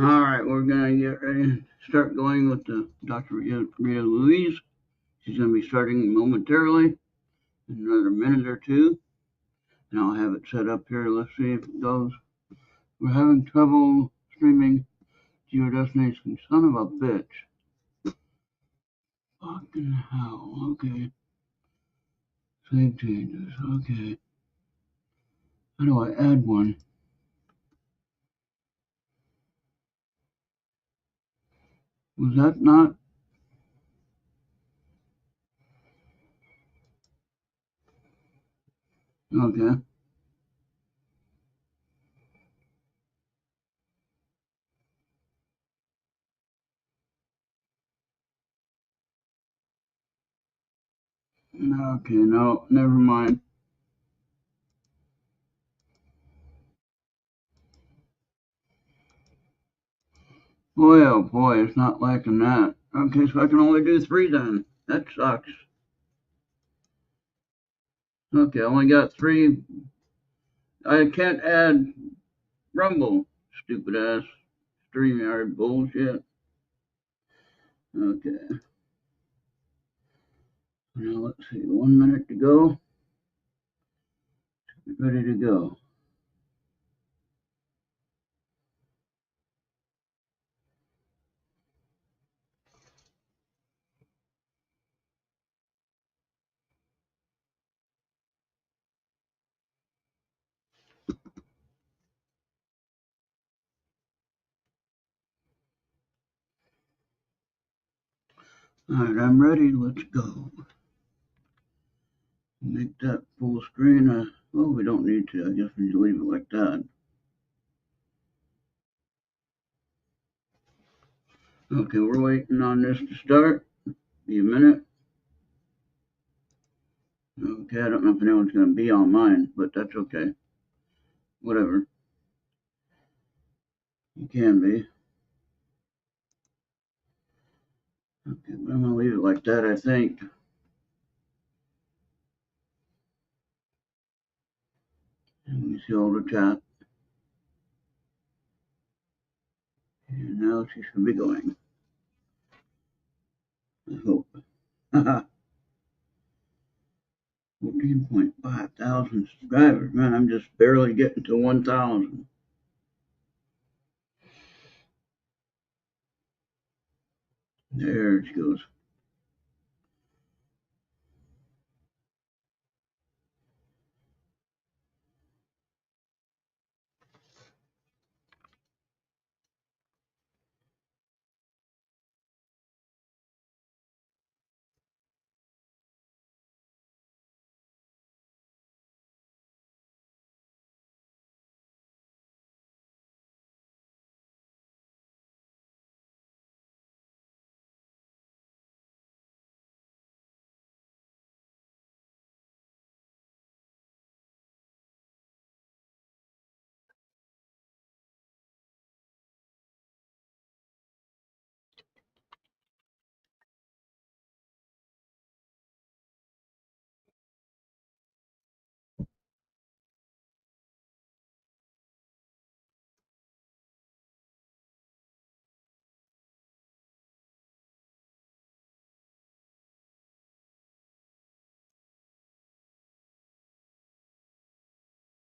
All right, we're gonna get ready to start going with the Dr. Rita Louise. She's gonna be starting momentarily in another minute or two, and I'll have it set up here. Let's see if it goes. We're having trouble streaming to your destination. Son of a bitch. Fucking hell. Okay. Save changes. Okay. How do I add one? Was that not? Okay. Okay, no, never mind. Boy, oh boy, it's not liking that. Okay, so I can only do three then. That sucks. Okay, I only got three. I can't add Rumble. Stupid ass StreamYard bullshit. Okay, now let's see. 1 minute to go. Ready to go. Alright, I'm ready. Let's go. Make that full screen. Well, we don't need to. I guess we need to leave it like that. Okay, we're waiting on this to start. Be a minute. Okay, I don't know if anyone's going to be on mine, but that's okay. Whatever. You can be. Okay, but I'm going to leave it like that, I think. And we see all the chat. And now she should be going. I hope. 14.5 thousand subscribers. Man, I'm just barely getting to 1,000. There she goes.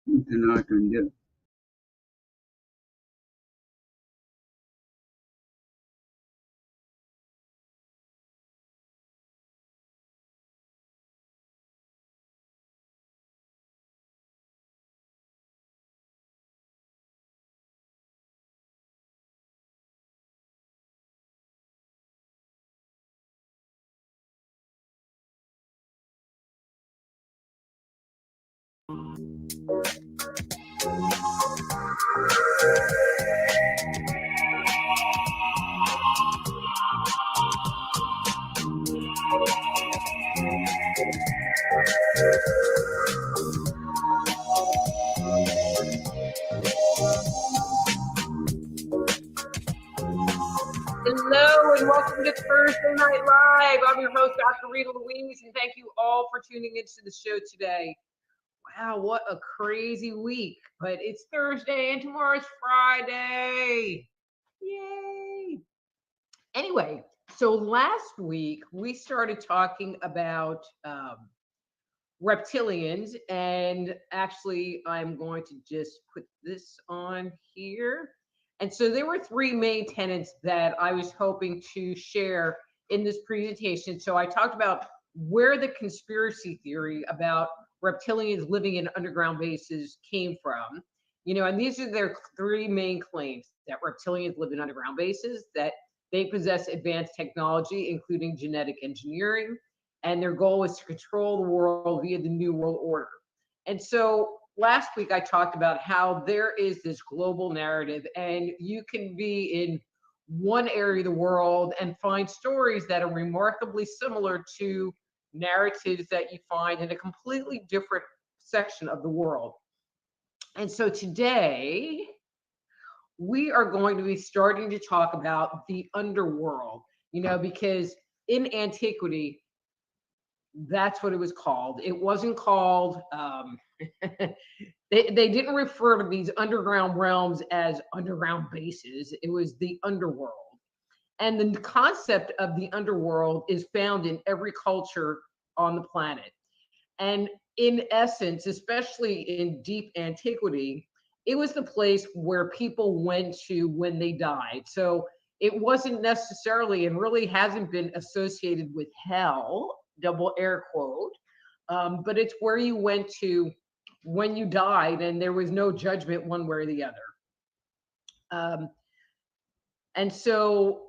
And I can get. Hello and welcome to Thursday Night Live. I'm your host, Dr. Rita Louise, and thank you all for tuning into the show today. Wow, what a crazy week. But it's Thursday and tomorrow's Friday. Yay. Anyway, so last week we started talking about reptilians, and actually, I'm going to just put this on here. And so there were three main tenets that I was hoping to share in this presentation. So I talked about where the conspiracy theory about reptilians living in underground bases came from. And these are their three main claims: that reptilians live in underground bases, that they possess advanced technology, including genetic engineering, and their goal is to control the world via the New World Order. And so last week I talked about how there is this global narrative, and you can be in one area of the world and find stories that are remarkably similar to narratives that you find in a completely different section of the world. And so today we are going to be starting to talk about the underworld, because in antiquity, that's what it was called. It wasn't called, they didn't refer to these underground realms as underground bases. It was the underworld. And the concept of the underworld is found in every culture on the planet. And in essence, especially in deep antiquity, it was the place where people went to when they died. So it wasn't necessarily, and really hasn't been associated with hell, double air quote, but it's where you went to when you died, and there was no judgment one way or the other. Um, and so,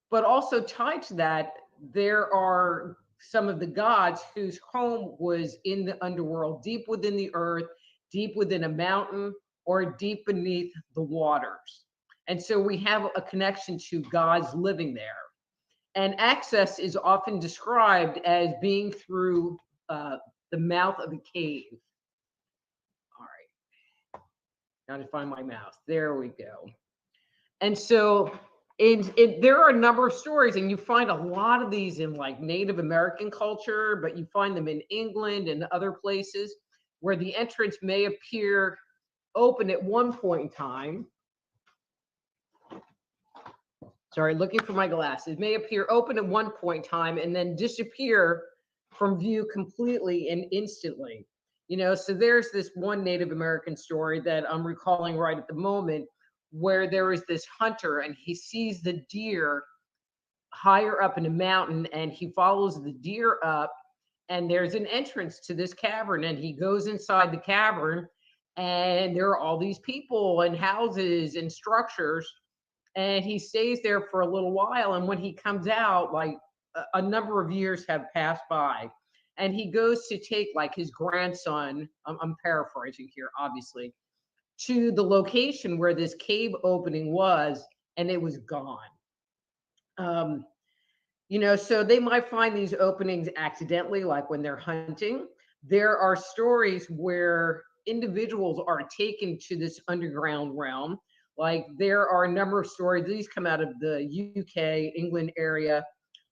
but also tied to that, there are some of the gods whose home was in the underworld, deep within the earth, deep within a mountain, or deep beneath the waters. And so we have a connection to gods living there. And access is often described as being through the mouth of a cave. All right, now to find my mouse. There we go. And so there are a number of stories, and you find a lot of these in like Native American culture, but you find them in England and other places where the entrance may appear open at one point in time. Sorry, looking for my glasses. May appear open at one point in time and then disappear from view completely and instantly. So there's this one Native American story that I'm recalling right at the moment, where there is this hunter and he sees the deer higher up in a mountain, and he follows the deer up, and there's an entrance to this cavern, and he goes inside the cavern, and there are all these people and houses and structures, and he stays there for a little while, and when he comes out, like a number of years have passed by, and he goes to take like his grandson, I'm paraphrasing here obviously, to the location where this cave opening was, and it was gone. Um, so they might find these openings accidentally, like when they're hunting. There are stories where individuals are taken to this underground realm. Like there are a number of stories, these come out of the UK, England area,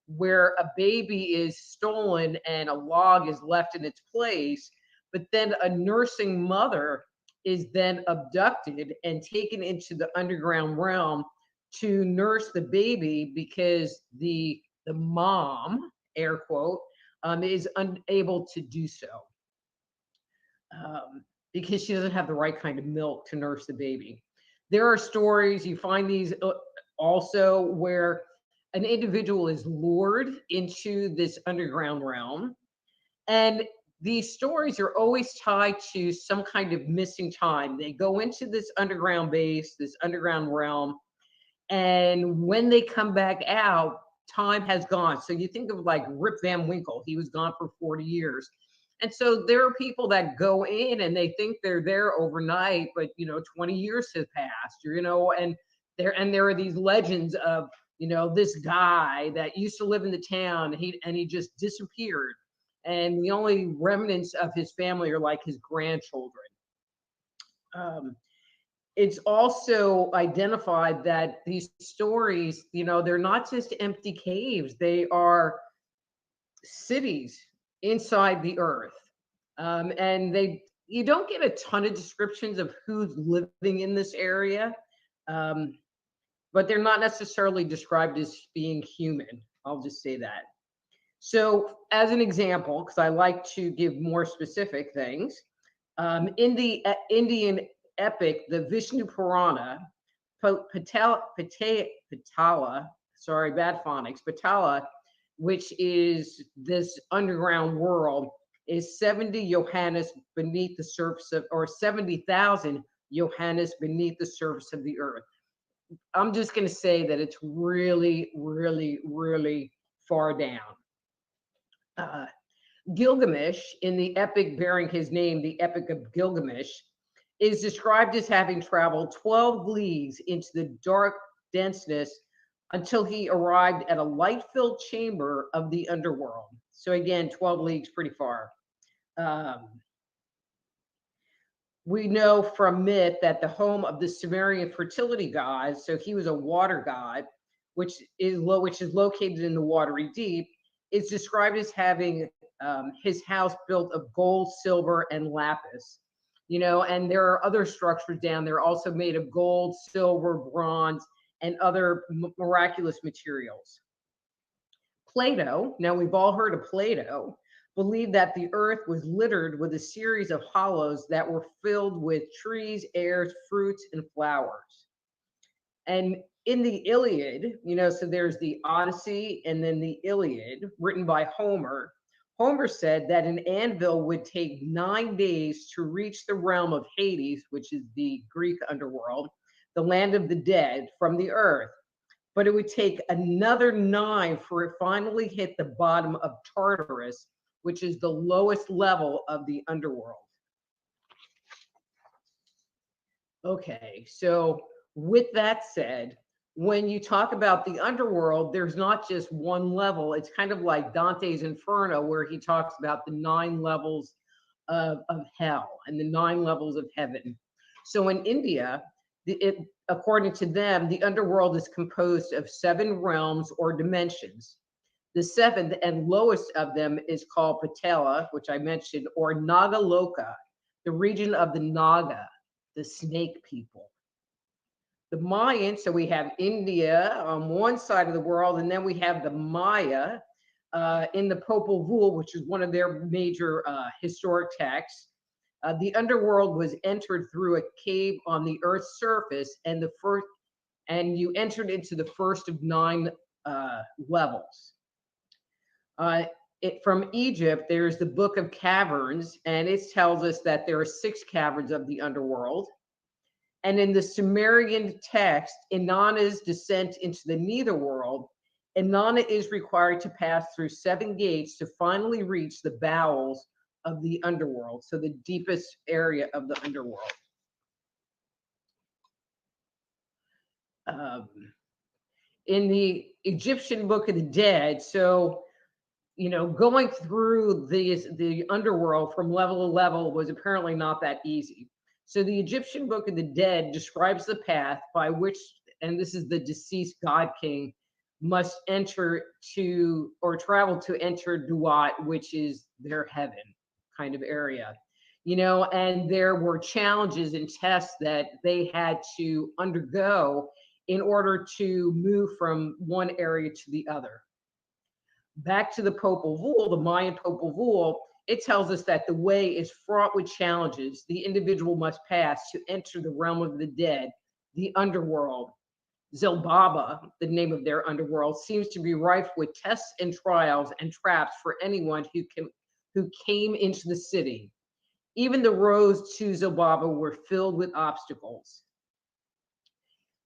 where a baby is stolen and a log is left in its place, but then a nursing mother is then abducted and taken into the underground realm to nurse the baby because the mom, air quote, is unable to do so because she doesn't have the right kind of milk to nurse the baby. There are stories, you find these also, where an individual is lured into this underground realm. And these stories are always tied to some kind of missing time. They go into this underground base, this underground realm, and when they come back out, time has gone. So you think of like Rip Van Winkle, he was gone for 40 years. And so there are people that go in and they think they're there overnight, but 20 years have passed, and there are these legends of, this guy that used to live in the town, and he just disappeared. And the only remnants of his family are like his grandchildren. It's also identified that these stories, they're not just empty caves, they are cities inside the earth. And you don't get a ton of descriptions of who's living in this area. Um, but they're not necessarily described as being human. I'll just say that. So, as an example, because I like to give more specific things, in the Indian epic, the Vishnu Purana, Patala, sorry, bad phonics, Patala, which is this underground world, is 70 Johannes beneath the surface of, or 70,000 Johannes beneath the surface of the earth. I'm just going to say that it's really, really, really far down. Uh, Gilgamesh, in the epic bearing his name, the Epic of Gilgamesh, is described as having traveled 12 leagues into the dark denseness until he arrived at a light-filled chamber of the underworld. So again, 12 leagues, pretty far. We know from myth that the home of the Sumerian fertility god, so he was a water god, which is located in the watery deep, is described as having his house built of gold, silver, and lapis. And there are other structures down there also made of gold, silver, bronze, and other miraculous materials. Plato, now we've all heard of Plato, believed that the earth was littered with a series of hollows that were filled with trees, airs, fruits, and flowers. And in the Iliad, so there's the Odyssey and then the Iliad, written by Homer. Homer said that an anvil would take 9 days to reach the realm of Hades, which is the Greek underworld, the land of the dead, from the earth. But it would take another 9 for it finally hit the bottom of Tartarus, which is the lowest level of the underworld. Okay, so with that said, when you talk about the underworld, there's not just one level. It's kind of like Dante's Inferno, where he talks about the 9 levels of hell and the 9 levels of heaven. So in India, according to them, the underworld is composed of 7 realms or dimensions. The 7th and lowest of them is called Patala, which I mentioned, or Nagaloka, the region of the Naga, the snake people. The Mayan, so we have India on one side of the world, and then we have the Maya in the Popol Vuh, which is one of their major historic texts. The underworld was entered through a cave on the Earth's surface, and you entered into the first of 9 levels. From Egypt, there's the Book of Caverns, and it tells us that there are 6 caverns of the underworld. And in the Sumerian text, Inanna's descent into the netherworld, Inanna is required to pass through 7 gates to finally reach the bowels of the underworld, so the deepest area of the underworld. In the Egyptian Book of the Dead, so going through the underworld from level to level was apparently not that easy. So the Egyptian Book of the Dead describes the path by which, and this is the deceased god king, must enter to or travel to enter Duat, which is their heaven kind of area. And there were challenges and tests that they had to undergo in order to move from one area to the other. Back to the Popol Vuh, the Mayan Popol Vuh, it tells us that the way is fraught with challenges the individual must pass to enter the realm of the dead, the underworld. Zilbaba, the name of their underworld, seems to be rife with tests and trials and traps for anyone who came into the city. Even the roads to Zilbaba were filled with obstacles.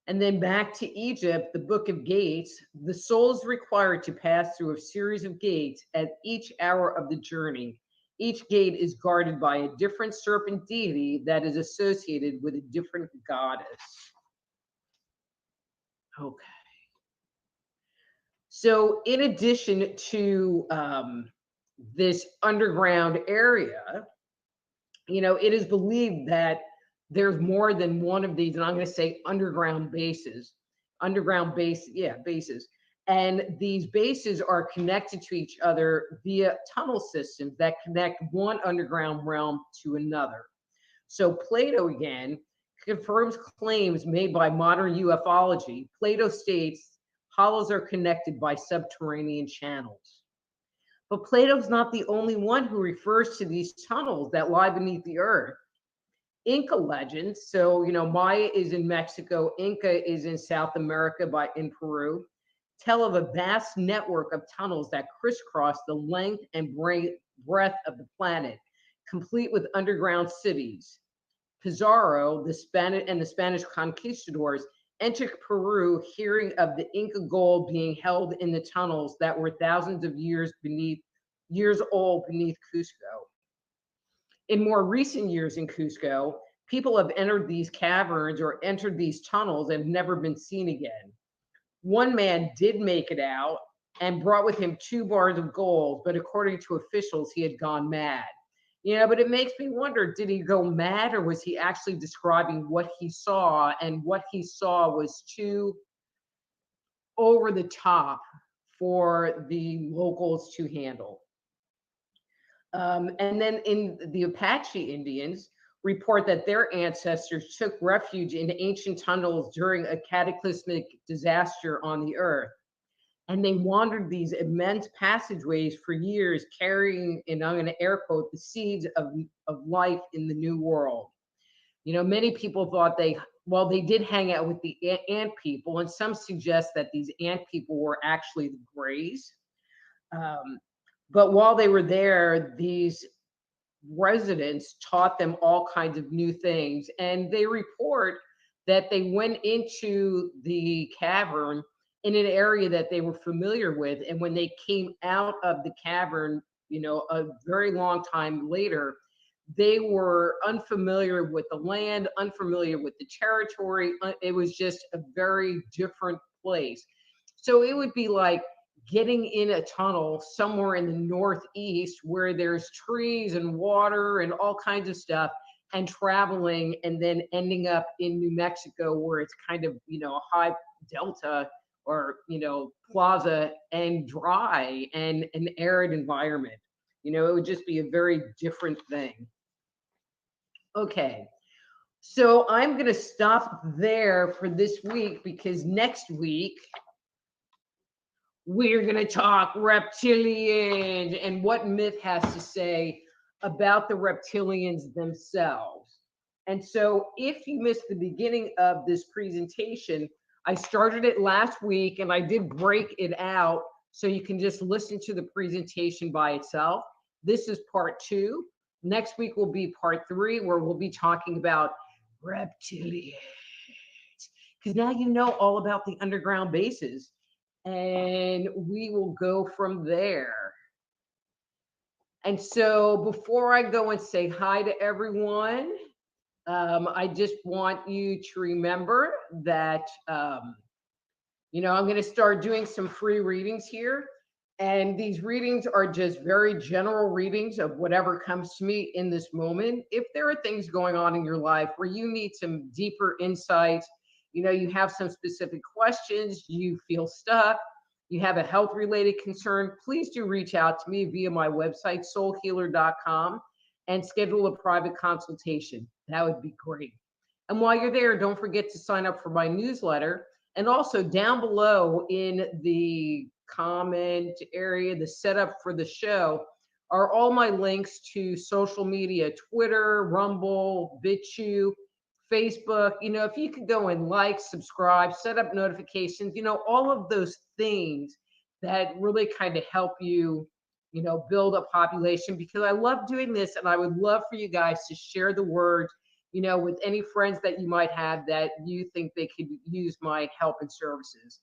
And then back to Egypt, the Book of Gates, the soul is required to pass through a series of gates at each hour of the journey. Each gate is guarded by a different serpent deity that is associated with a different goddess. Okay. So in addition to this underground area, it is believed that there's more than one of these, and I'm going to say bases. And these bases are connected to each other via tunnel systems that connect one underground realm to another. So Plato, again, confirms claims made by modern ufology. Plato states hollows are connected by subterranean channels. But Plato's not the only one who refers to these tunnels that lie beneath the earth. Inca legends, so Maya is in Mexico, Inca is in South America in Peru, tell of a vast network of tunnels that crisscross the length and breadth of the planet, complete with underground cities. Pizarro, the Spanish conquistadors entered Peru hearing of the Inca gold being held in the tunnels that were thousands of years old beneath Cusco. In more recent years in Cusco, people have entered these caverns or entered these tunnels and have never been seen again. One man did make it out and brought with him 2 bars of gold, but according to officials, he had gone mad. But it makes me wonder, did he go mad, or was he actually describing what he saw, and what he saw was too over the top for the locals to handle? And then in the Apache Indians report that their ancestors took refuge in ancient tunnels during a cataclysmic disaster on the earth. And they wandered these immense passageways for years, carrying, and I'm going to air quote, the seeds of life in the new world. Many people thought they did hang out with the ant people, and some suggest that these ant people were actually the Greys. But while they were there, these residents taught them all kinds of new things. And they report that they went into the cavern in an area that they were familiar with. And when they came out of the cavern, a very long time later, they were unfamiliar with the land, unfamiliar with the territory. It was just a very different place. So it would be like getting in a tunnel somewhere in the northeast where there's trees and water and all kinds of stuff, and traveling and then ending up in New Mexico where it's kind of, high delta or, plaza and dry and an arid environment. It would just be a very different thing. Okay. So I'm going to stop there for this week, because next week we're going to talk reptilians and what myth has to say about the reptilians themselves. And so if you missed the beginning of this presentation, I started it last week and I did break it out so you can just listen to the presentation by itself. This is part 2. Next week will be part 3, where we'll be talking about reptilians. Because now you know all about the underground bases, and we will go from there. And so before I go and say hi to everyone, I just want you to remember that, I'm going to start doing some free readings here. And these readings are just very general readings of whatever comes to me in this moment. If there are things going on in your life where you need some deeper insights, you have some specific questions, you feel stuck, you have a health related concern, please do reach out to me via my website, soulhealer.com, and schedule a private consultation. That would be great. And while you're there, don't forget to sign up for my newsletter. And also down below in the comment area, the setup for the show, are all my links to social media: Twitter, Rumble, BitChute, Facebook. If you could go and like, subscribe, set up notifications, all of those things that really kind of help you, build a population, because I love doing this, and I would love for you guys to share the word, with any friends that you might have that you think they could use my help and services.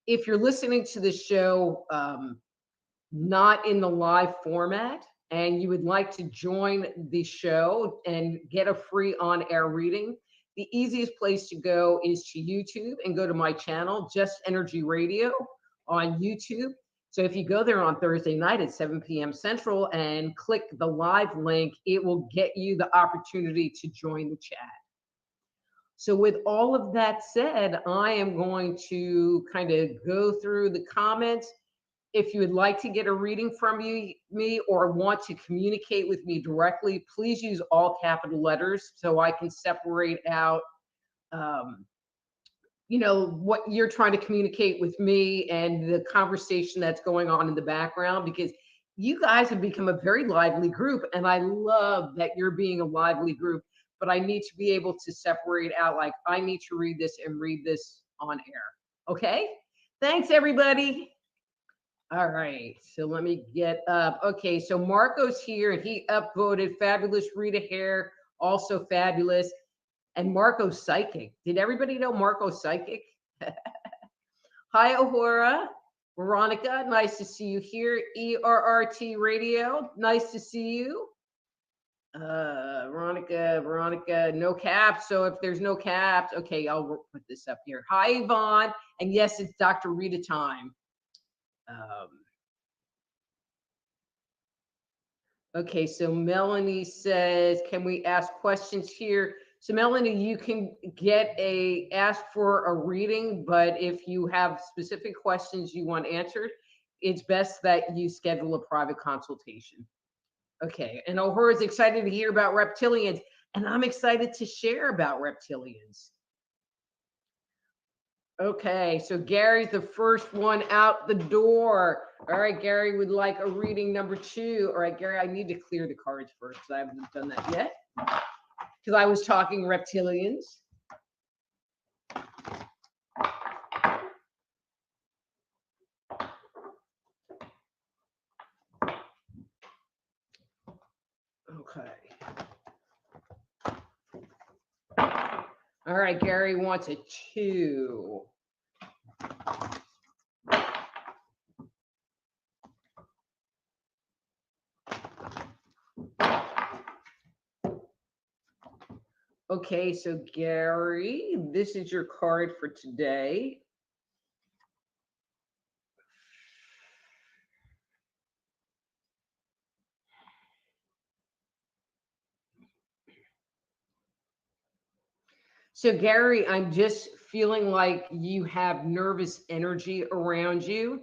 If you're listening to the show not in the live format, and you would like to join the show and get a free on-air reading, the easiest place to go is to YouTube and go to my channel, Just Energy Radio on YouTube. So if you go there on Thursday night at 7 p.m. Central and click the live link, it will get you the opportunity to join the chat. So with all of that said, I am going to kind of go through the comments. If you would like to get a reading from me or want to communicate with me directly, please use all capital letters so I can separate out, um, what you're trying to communicate with me and the conversation that's going on in the background, because you guys have become a very lively group. And I love that you're being a lively group, but I need to be able to separate out, like, I need to read this and read this on air. Okay. Thanks, everybody. All right, so let me get up. Okay, so Marco's here and he upvoted fabulous Rita Hare, also fabulous. And Marco's psychic. Did everybody know Marco's psychic? Hi, Ahura. Veronica, nice to see you here. ERRT Radio, nice to see you. Veronica, no caps. So if there's no caps, okay, I'll put this up here. Hi, Yvonne. And yes, it's Dr. Rita time. Okay, so Melanie says, can we ask questions here? So Melanie, you can ask for a reading, but if you have specific questions you want answered, it's best that you schedule a private consultation. Okay, and O'Hara is excited to hear about reptilians, and I'm excited to share about reptilians. Okay, so Gary's the first one out the door. All right, Gary would like a reading number 2. All right, Gary, I need to clear the cards first because I haven't done that yet. Because I was talking reptilians. Okay. All right, Gary wants a 2. Okay, so Gary, this is your card for today. So Gary, I'm just feeling like you have nervous energy around you,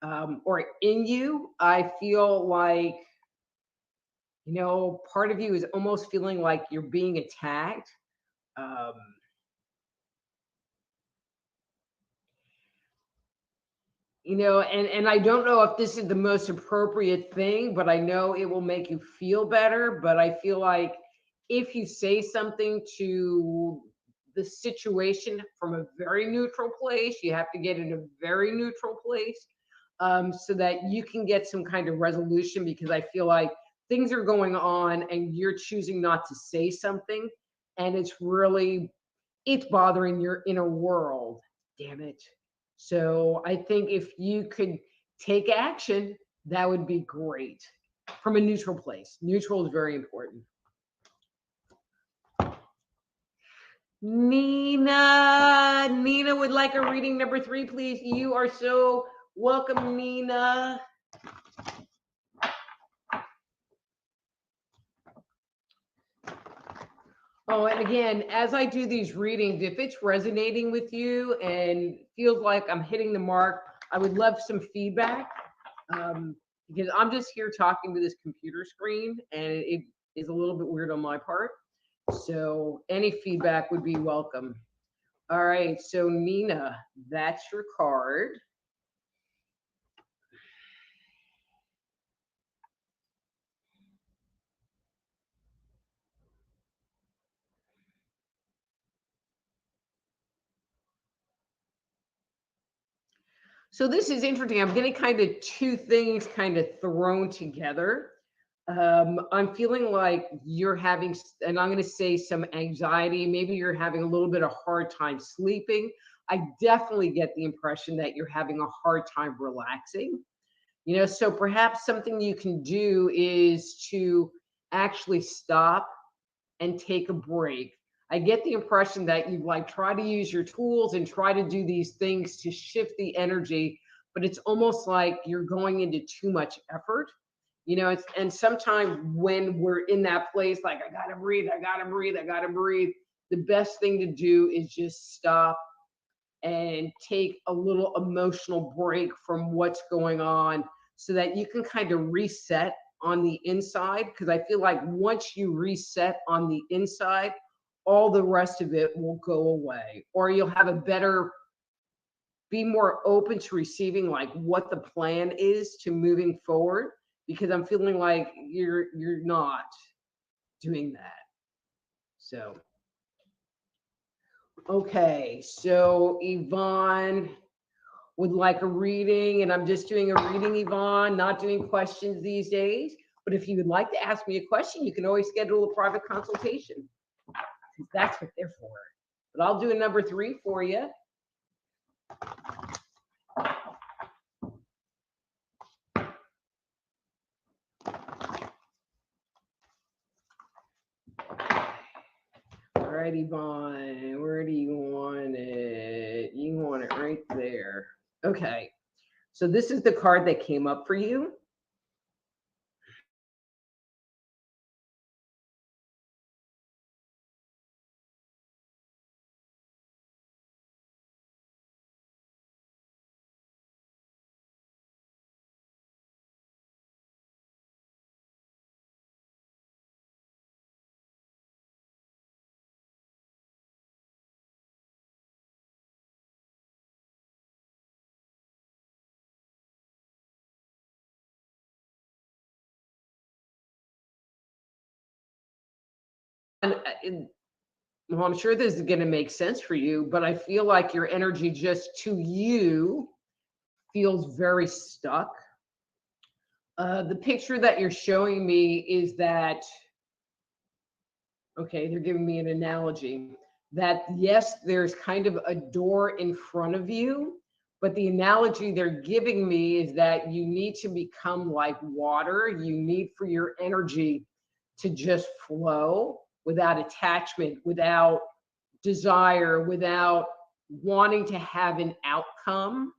or in you. I feel like, part of you is almost feeling like you're being attacked. And I don't know if this is the most appropriate thing, but I know it will make you feel better. But I feel like if you say something to the situation from a very neutral place, you have to get in a very neutral place, so that you can get some kind of resolution, because I feel like things are going on and you're choosing not to say something, and it's bothering your inner world. Damn it. So I think if you could take action, that would be great from a neutral place. Neutral is very important. Nina would like a reading number 3, please. You are so welcome, Nina. Oh, and again, as I do these readings, if it's resonating with you and feels like I'm hitting the mark, I would love some feedback, because I'm just here talking to this computer screen and it is a little bit weird on my part. So any feedback would be welcome. All right, so Nina, that's your card. So this is interesting. I'm getting kind of 2 things kind of thrown together. I'm feeling like you're having, and I'm going to say, some anxiety. Maybe you're having a little bit of hard time sleeping. I definitely get the impression that you're having a hard time relaxing. So perhaps something you can do is to actually stop and take a break. I get the impression that you like try to use your tools and try to do these things to shift the energy, but it's almost like you're going into too much effort. And sometimes when we're in that place, like, I gotta breathe, I gotta breathe, I gotta breathe, the best thing to do is just stop and take a little emotional break from what's going on so that you can kind of reset on the inside. Because I feel like once you reset on the inside, all the rest of it will go away, or you'll have a better, be more open to receiving like what the plan is to moving forward, because I'm feeling like you're not doing that. So okay, so Yvonne would like a reading, and I'm just doing a reading, Yvonne, not doing questions these days. But if you would like to ask me a question, you can always schedule a private consultation. That's what they're for. But I'll do a number 3 for you. All right, Yvonne, where do you want it? You want it right there. Okay, so this is the card that came up for you. And well, I'm sure this is going to make sense for you, but I feel like your energy just to you feels very stuck. The picture that you're showing me is that, okay, they're giving me an analogy that yes, there's kind of a door in front of you, but the analogy they're giving me is that you need to become like water. You need for your energy to just flow without attachment, without desire, without wanting to have an outcome,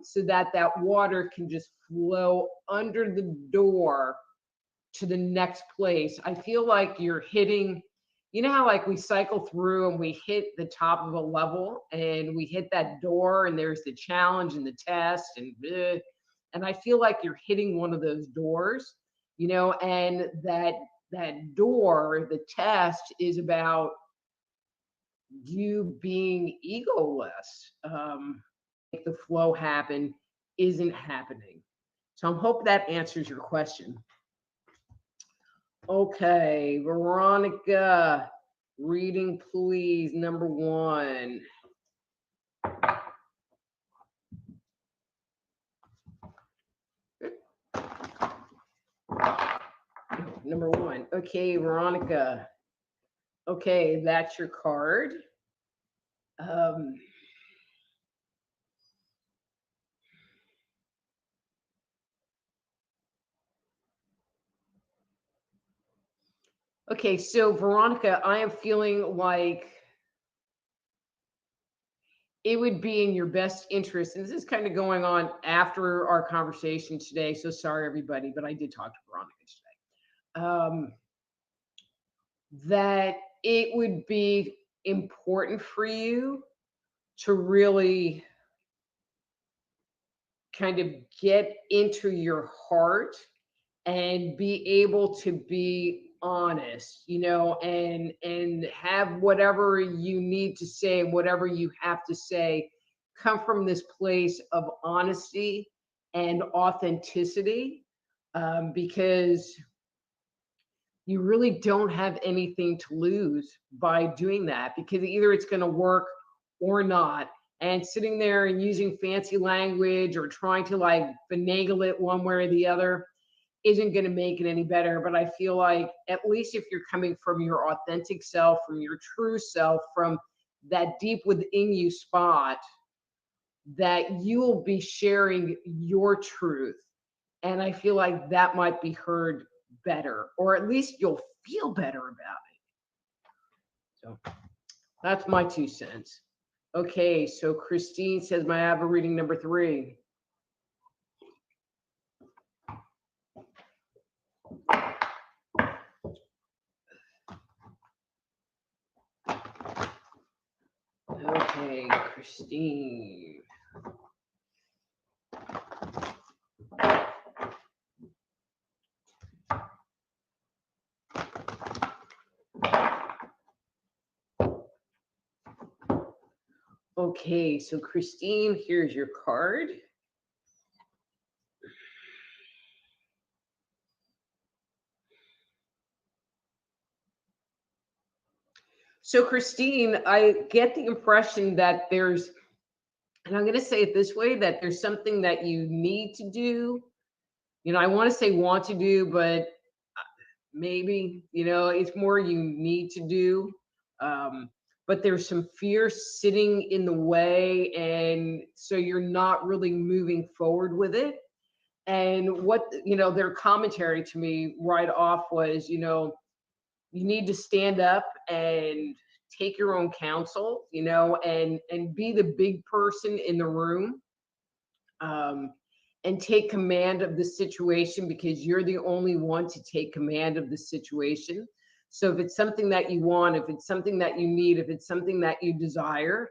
so that that water can just flow under the door to the next place. I feel like you're hitting, you know how like we cycle through and we hit the top of a level and we hit that door and there's the challenge and the test and I feel like you're hitting one of those doors, you know, and that door, the test is about you being egoless. Make the flow happen isn't happening. So I hope that answers your question. Okay, Veronica, reading please, number 1. Number 1. Okay, Veronica. Okay, that's your card. Okay, so Veronica, I am feeling like it would be in your best interest, and this is kind of going on after our conversation today, so sorry everybody, but I did talk to Veronica today, that it would be important for you to really kind of get into your heart and be able to be honest, you know, and have whatever you need to say, whatever you have to say, come from this place of honesty and authenticity, because you really don't have anything to lose by doing that, because either it's going to work or not. And sitting there and using fancy language or trying to like finagle it one way or the other isn't going to make it any better. But I feel like at least if you're coming from your authentic self, from your true self, from that deep within you spot, that you will be sharing your truth. And I feel like that might be heard better, or at least you'll feel better about it. So that's my 2 cents. Okay, so Christine says, "May I have a reading number 3?" Okay. Okay, Christine. Okay, so Christine, here's your card. So Christine, I get the impression that there's, and I'm going to say it this way, that there's something that you need to do. You know, I want to say want to do, but maybe, you know, it's more you need to do. Um, but there's some fear sitting in the way. And so you're not really moving forward with it. And what, you know, their commentary to me right off was, you know, you need to stand up and take your own counsel, you know, and be the big person in the room, um, and take command of the situation, because you're the only one to take command of the situation. So if it's something that you want, if it's something that you need, if it's something that you desire,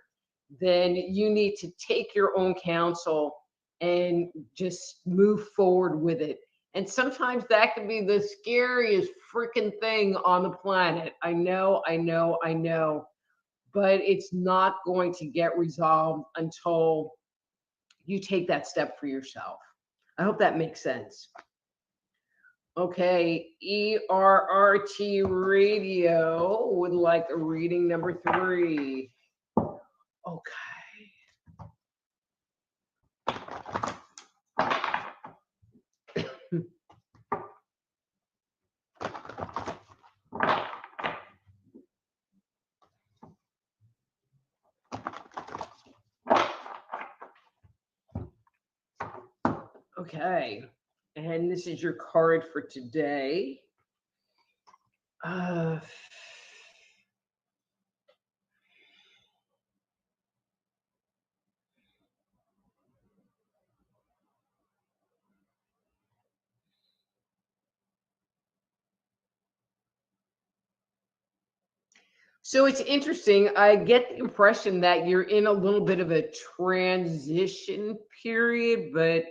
then you need to take your own counsel and just move forward with it. And sometimes that can be the scariest freaking thing on the planet. I know, I know, I know. But it's not going to get resolved until you take that step for yourself. I hope that makes sense. Okay, ERRT Radio would like a reading number 3. Okay. Okay, and this is your card for today. Uh, so it's interesting. I get the impression that you're in a little bit of a transition period, but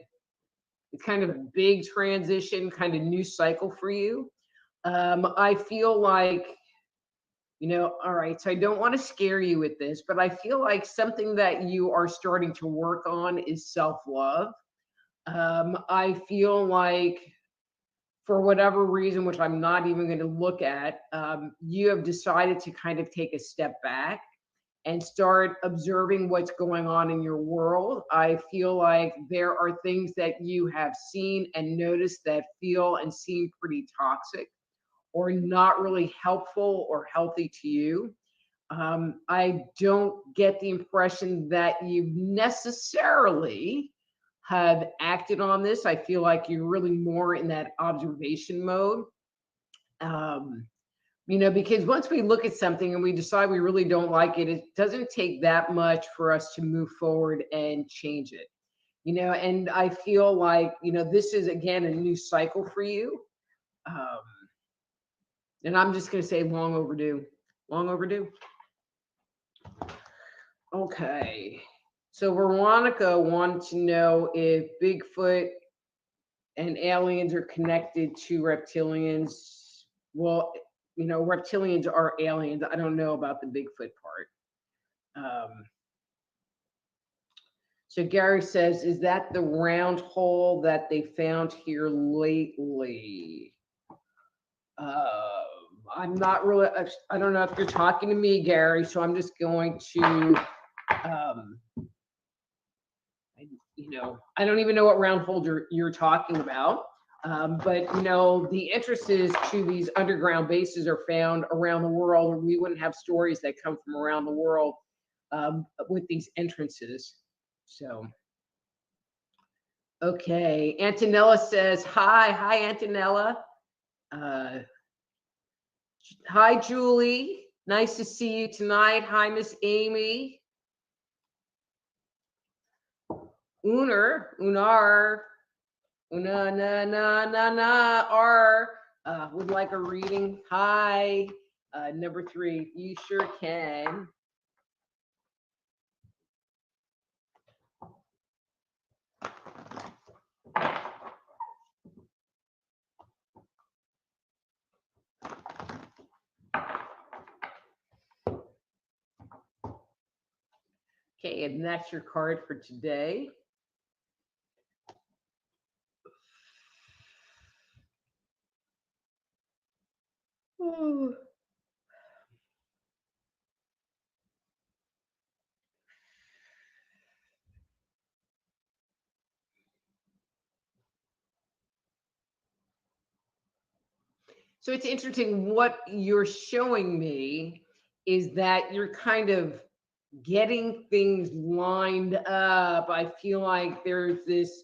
it's kind of a big transition, kind of new cycle for you. I feel like, you know, all right, so I don't want to scare you with this, but I feel like something that you are starting to work on is self love. I feel like, for whatever reason, which I'm not even going to look at, you have decided to kind of take a step back and start observing what's going on in your world. I feel like there are things that you have seen and noticed that feel and seem pretty toxic or not really helpful or healthy to you. I don't get the impression that you necessarily have acted on this. I feel like you're really more in that observation mode. Um, you know, because once we look at something and we decide we really don't like it, it doesn't take that much for us to move forward and change it. You know, and I feel like, you know, this is again a new cycle for you. Um, and I'm just going to say long overdue. Long overdue. Okay. So Veronica wanted to know if Bigfoot and aliens are connected to reptilians. Well, you know, reptilians are aliens. I don't know about the Bigfoot part. So Gary says, is that the round hole that they found here lately? Uh, I'm not really, I don't know if you're talking to me, Gary, so I'm just going to, you know, I don't even know what round hole you're talking about. But, you know, the entrances to these underground bases are found around the world, or we wouldn't have stories that come from around the world with these entrances. So, okay. Antonella says, hi, Antonella. Hi, Julie. Nice to see you tonight. Hi, Miss Amy. Unar, Una, na, R, would like a reading. Hi, number 3, you sure can. Okay, and that's your card for today. Ooh. So it's interesting. What you're showing me is that you're kind of getting things lined up. I feel like there's this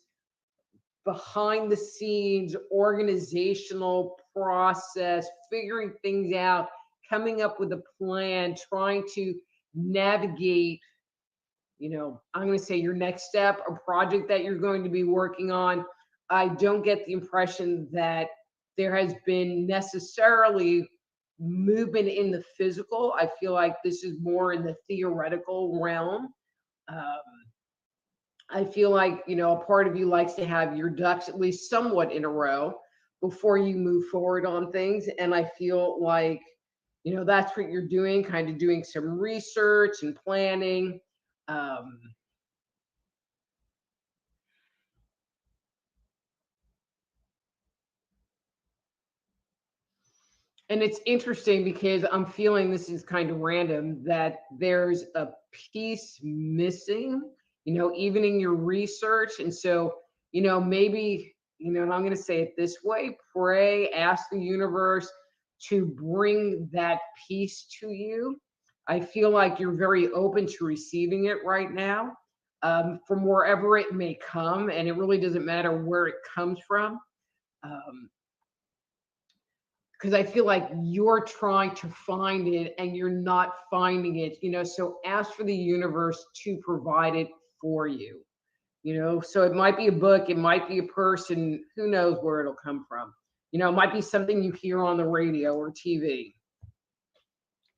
behind the scenes organizational process, figuring things out, coming up with a plan, trying to navigate, I'm going to say your next step, a project that you're going to be working on. I don't get the impression that there has been necessarily movement in the physical. I feel like this is more in the theoretical realm. Um, I feel like, a part of you likes to have your ducks at least somewhat in a row before you move forward on things. And I feel like, that's what you're doing, kind of doing some research and planning. Um, And it's interesting because I'm feeling this is kind of random that there's a piece missing, even in your research. And so, maybe, and I'm going to say it this way, pray, ask the universe to bring that piece to you. I feel like you're very open to receiving it right now, from wherever it may come. And it really doesn't matter where it comes from. Um, because I feel like you're trying to find it and you're not finding it, so ask for the universe to provide it for you, so it might be a book, it might be a person, who knows where it'll come from, it might be something you hear on the radio or TV.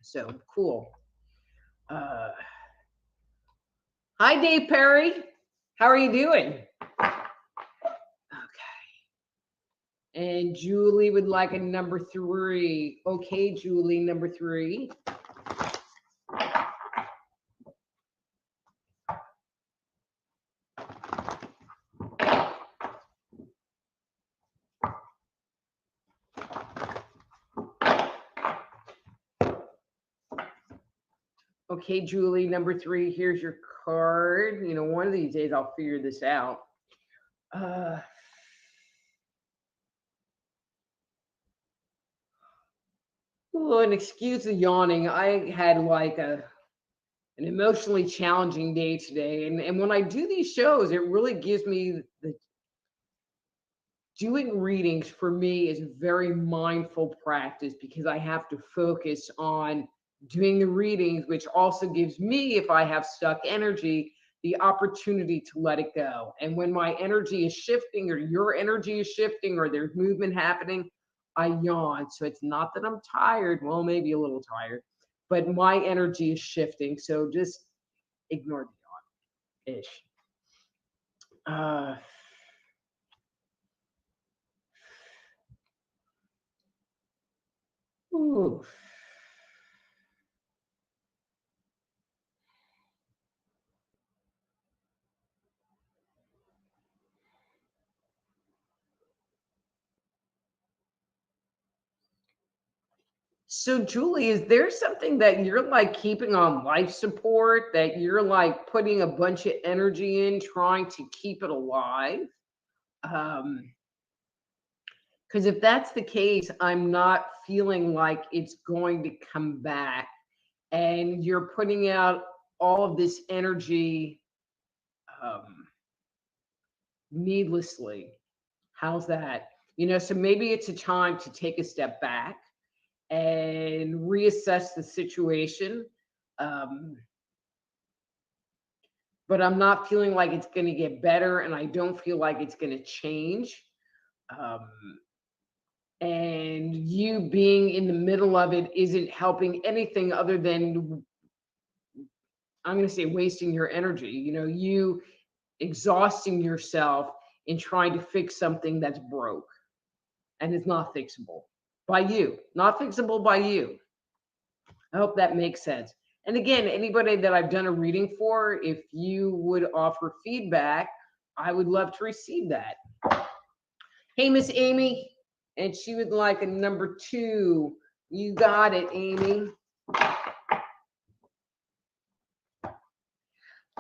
So cool. uh Hi, Dave Perry, how are you doing? And Julie would like a number 3. Okay, Julie, number 3. Okay, Julie, number 3, here's your card. One of these days I'll figure this out. Oh, and excuse the yawning. I had like an emotionally challenging day today. And when I do these shows, it really gives me doing readings for me is a very mindful practice because I have to focus on doing the readings, which also gives me, if I have stuck energy, the opportunity to let it go. And when my energy is shifting or your energy is shifting or there's movement happening, I yawn. So it's not that I'm tired, well, maybe a little tired, but my energy is shifting. So just ignore the yawn ish. Uh, ooh. So, Julie, is there something that you're like keeping on life support that you're like putting a bunch of energy in trying to keep it alive? Because if that's the case, I'm not feeling like it's going to come back. And you're putting out all of this energy um, needlessly. How's that? So maybe it's a time to take a step back and reassess the situation. Um, but I'm not feeling like it's going to get better, and I don't feel like it's going to change. Um, and you being in the middle of it isn't helping anything other than, I'm going to say, wasting your energy. You exhausting yourself in trying to fix something that's broke and it's not fixable by you, not fixable by you. I hope that makes sense. And again, anybody that I've done a reading for, if you would offer feedback, I would love to receive that. Hey, Miss Amy, and she would like a number 2. You got it, Amy.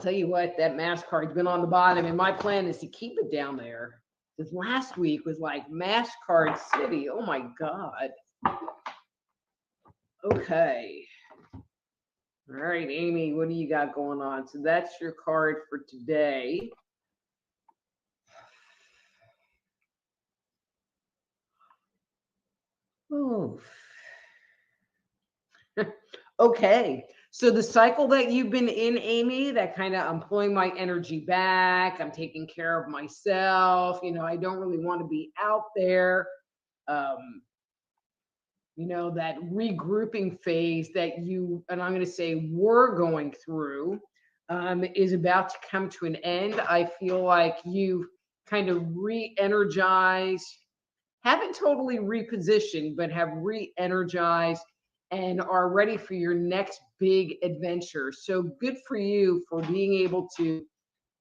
Tell you what, that mask card's been on the bottom, and my plan is to keep it down there. Because last week was like mask card city. Oh my God. Okay. All right, Amy, what do you got going on? So that's your card for today. Oh. Okay. So the cycle that you've been in, Amy, that kind of I'm pulling my energy back, I'm taking care of myself, I don't really want to be out there. Um, that regrouping phase that you, and I'm going to say we're going through, is about to come to an end. I feel like you've kind of re-energized, haven't totally repositioned, but have re-energized and are ready for your next big adventure. So good for you for being able to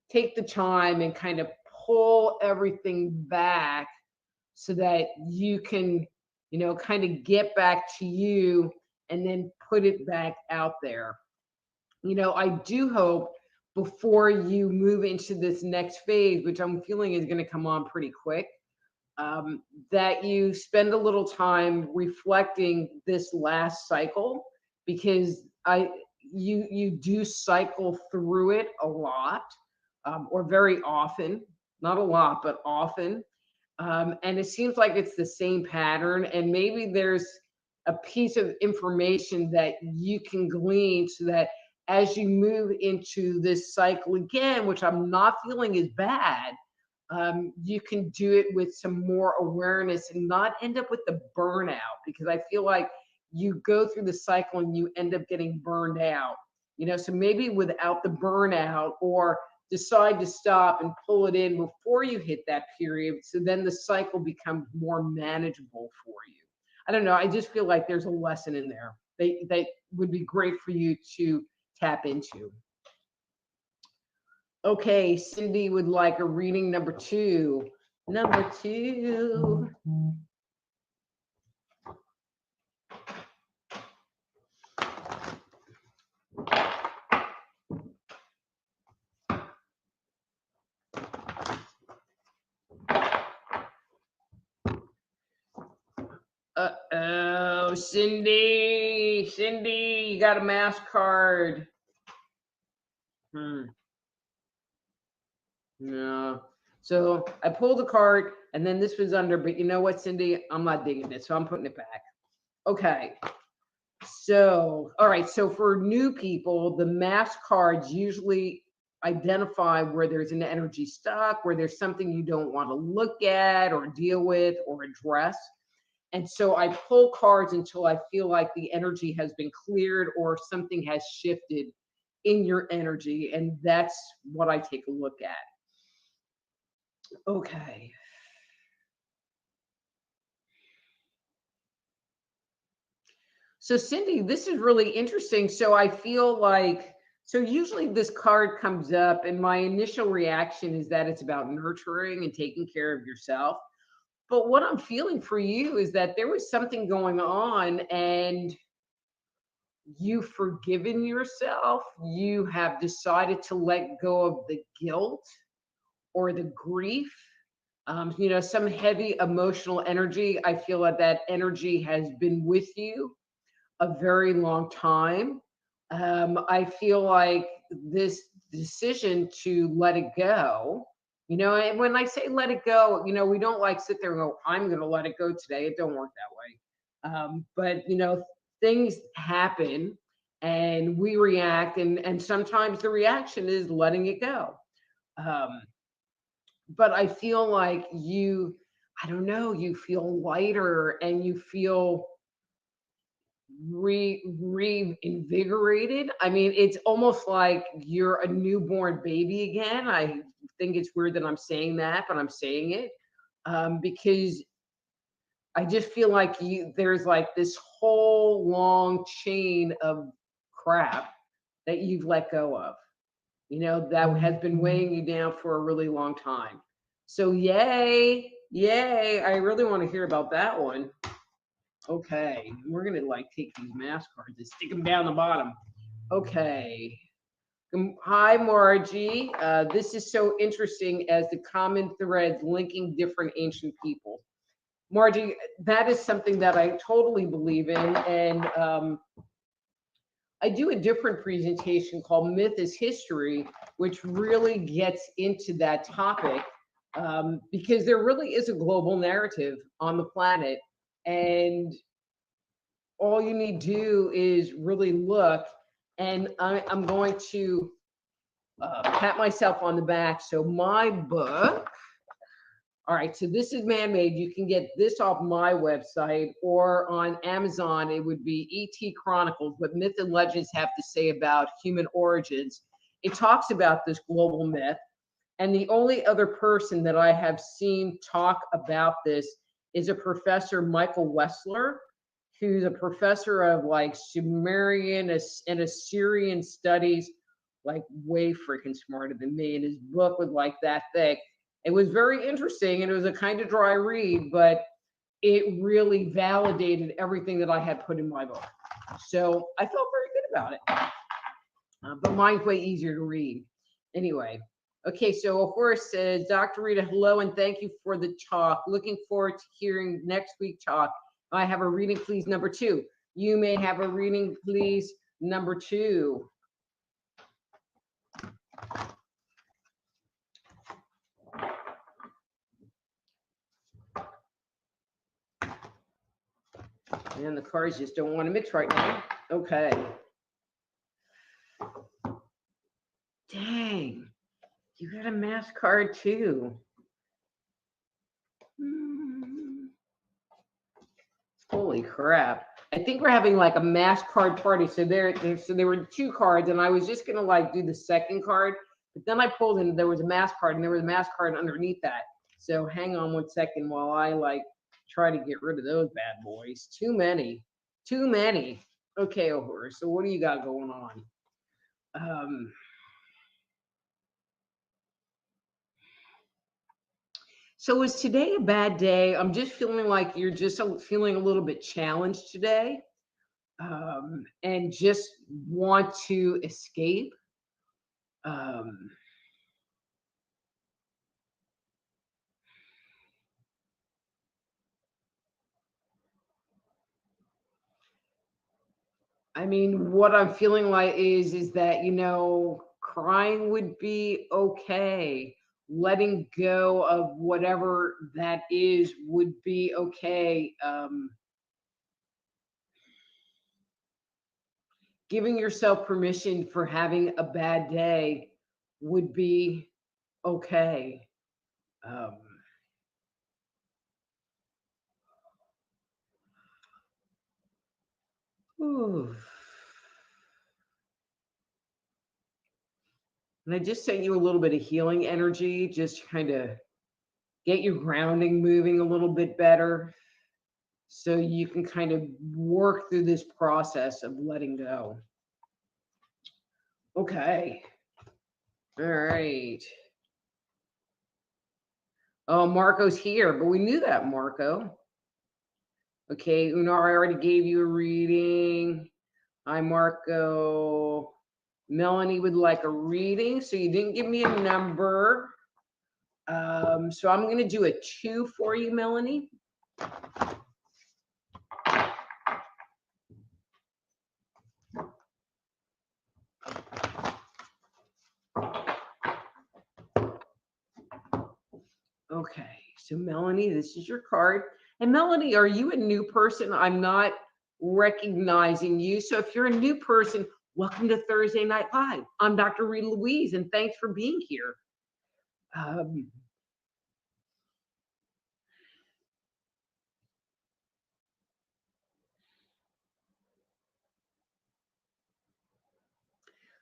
take the time and kind of pull everything back so that you can, kind of get back to you and then put it back out there. I do hope before you move into this next phase, which I'm feeling is going to come on pretty quick, that you spend a little time reflecting this last cycle, because you do cycle through it a lot, or very often, not a lot, but often. And it seems like it's the same pattern. And maybe there's a piece of information that you can glean so that as you move into this cycle again, which I'm not feeling is bad, you can do it with some more awareness and not end up with the burnout, because I feel like you go through the cycle and you end up getting burned out, so maybe without the burnout, or decide to stop and pull it in before you hit that period. So then the cycle becomes more manageable for you. I don't know. I just feel like there's a lesson in there that would be great for you to tap into. Okay, Cindy would like a reading number 2. Number 2. Uh-oh, Cindy, you got a mask card. No. So I pulled the card and then this was under, but you know what, Cindy? I'm not digging it, so I'm putting it back. Okay. So, all right. So for new people, the mask cards usually identify where there's an energy stuck, where there's something you don't want to look at or deal with or address. And so I pull cards until I feel like the energy has been cleared or something has shifted in your energy. And that's what I take a look at. Okay. So Cindy, this is really interesting. So I feel like, so usually this card comes up and my initial reaction is that it's about nurturing and taking care of yourself. But what I'm feeling for you is that there was something going on and you've forgiven yourself. You have decided to let go of the guilt or the grief. Some heavy emotional energy. I feel like that energy has been with you a very long time. I feel like this decision to let it go, and when I say let it go, we don't like sit there and go, I'm going to let it go today. It don't work that way. But, things happen and we react, and sometimes the reaction is letting it go. But I feel like I don't know, you feel lighter and you feel reinvigorated. I mean, it's almost like you're a newborn baby again. I think it's weird that I'm saying that, but I'm saying it because I just feel like there's like this whole long chain of crap that you've let go of, that has been weighing you down for a really long time. So yay, yay. I really want to hear about that one. Okay, we're gonna like take these mask cards and stick them down the bottom. Okay. Hi, Margie. This is so interesting as the common threads linking different ancient people. Margie, that is something that I totally believe in. And I do a different presentation called Myth is History, which really gets into that topic because there really is a global narrative on the planet. And all you need to do is really look. And I'm going to pat myself on the back. So my book, all right, so this is man-made. You can get this off my website or on Amazon. It would be E.T. Chronicles, What Myth and Legends Have to Say About Human Origins. It talks about this global myth. And the only other person that I have seen talk about this is a professor, Michael Wessler, who's a professor of like Sumerian and Assyrian studies, like way freaking smarter than me. And his book was like that thick. It was very interesting and it was a kind of dry read, but it really validated everything that I had put in my book. So I felt very good about it. But mine's way easier to read. Anyway, okay, so a horse says, Dr. Rita, hello, and thank you for the talk. Looking forward to hearing next week talk. I have a reading, please, number 2. You may have a reading, please, number 2. And the cards just don't want to mix right now. Okay. Dang, you got a mask card too. Holy crap. I think we're having like a mask card party. So there were 2 cards and I was just gonna like do the second card, but then I pulled and there was a mask card and there was a mask card underneath that. So hang on one second while I like try to get rid of those bad boys. Too many. Okay, O'Hare, so what do you got going on? So is today a bad day? I'm just feeling like you're just feeling a little bit challenged today, and just want to escape. I mean, what I'm feeling like is that, crying would be okay. Letting go of whatever that is would be okay. Giving yourself permission for having a bad day would be okay. Um, and I just sent you a little bit of healing energy, just to kind of get your grounding moving a little bit better so you can kind of work through this process of letting go. Okay. All right. Oh, Marco's here, but we knew that, Marco. Okay, Unar, I already gave you a reading. Hi, Marco. Melanie would like a reading, so you didn't give me a number. So I'm going to do a 2 for you, Melanie. Okay, so Melanie, this is your card. And Melanie, are you a new person? I'm not recognizing you. So if you're a new person, welcome to Thursday Night Live. I'm Dr. Rita Louise, and thanks for being here.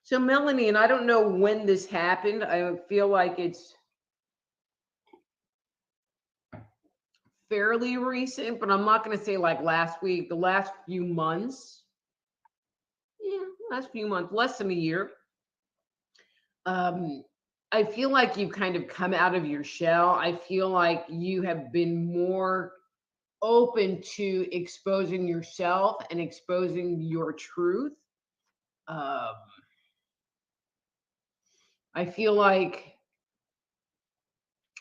So Melanie, and I don't know when this happened. I feel like it's fairly recent, but I'm not going to say like last week, the last few months. Yeah, last few months, less than a year. Um, I feel like you've kind of come out of your shell. I feel like you have been more open to exposing yourself and exposing your truth. Um, I feel like,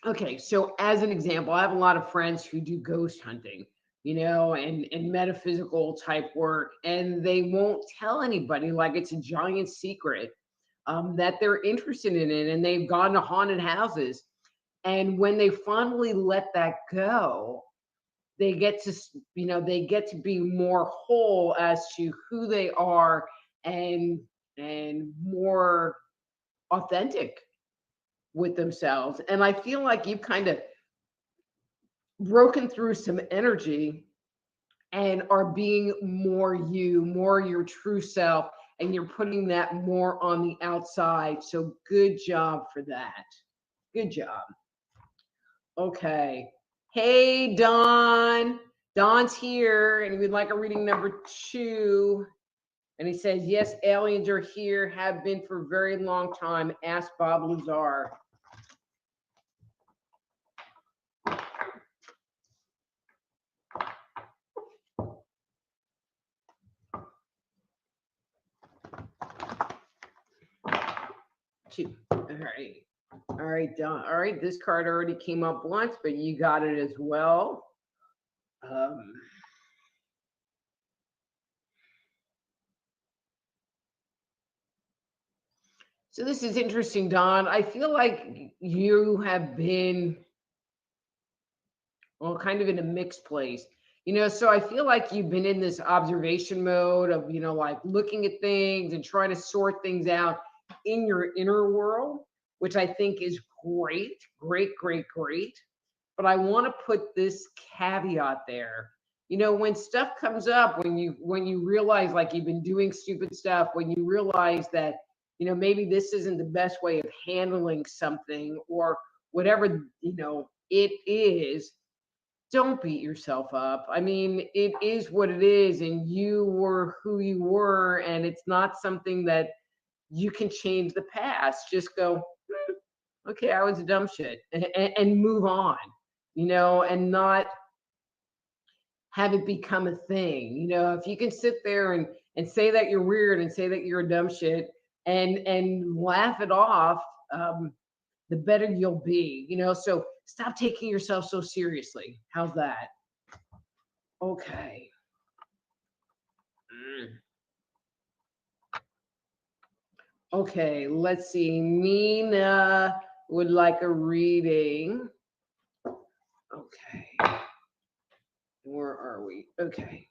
okay, so as an example, I have a lot of friends who do ghost hunting, and metaphysical type work, and they won't tell anybody, like it's a giant secret, that they're interested in it, and they've gone to haunted houses. And when they finally let that go, they get to, they get to be more whole as to who they are, and more authentic with themselves. And I feel like you've kind of broken through some energy and are being more you, more your true self, and you're putting that more on the outside. So good job for that. Good job. Okay. Hey, Don. Don's here, and we'd like a reading number 2. And he says, yes, aliens are here, have been for a very long time. Ask Bob Lazar. Two. All right. All right, Don. All right, this card already came up once, but you got it as well. So this is interesting, Don. I feel like you have been, well, kind of in a mixed place. So I feel like you've been in this observation mode of, like looking at things and trying to sort things out in your inner world, which I think is great, great, great, great. But I want to put this caveat there. When stuff comes up, when you realize like you've been doing stupid stuff, when you realize that, maybe this isn't the best way of handling something, or whatever, it is, don't beat yourself up. I mean, it is what it is, and you were who you were, and it's not something that you can change the past. Just go, okay, I was a dumb shit, and move on, and not have it become a thing. If you can sit there and say that you're weird and say that you're a dumb shit, and laugh it off, the better you'll be. So stop taking yourself so seriously. How's that? Okay. Okay, let's see. Nina would like a reading. Okay. Where are we? Okay.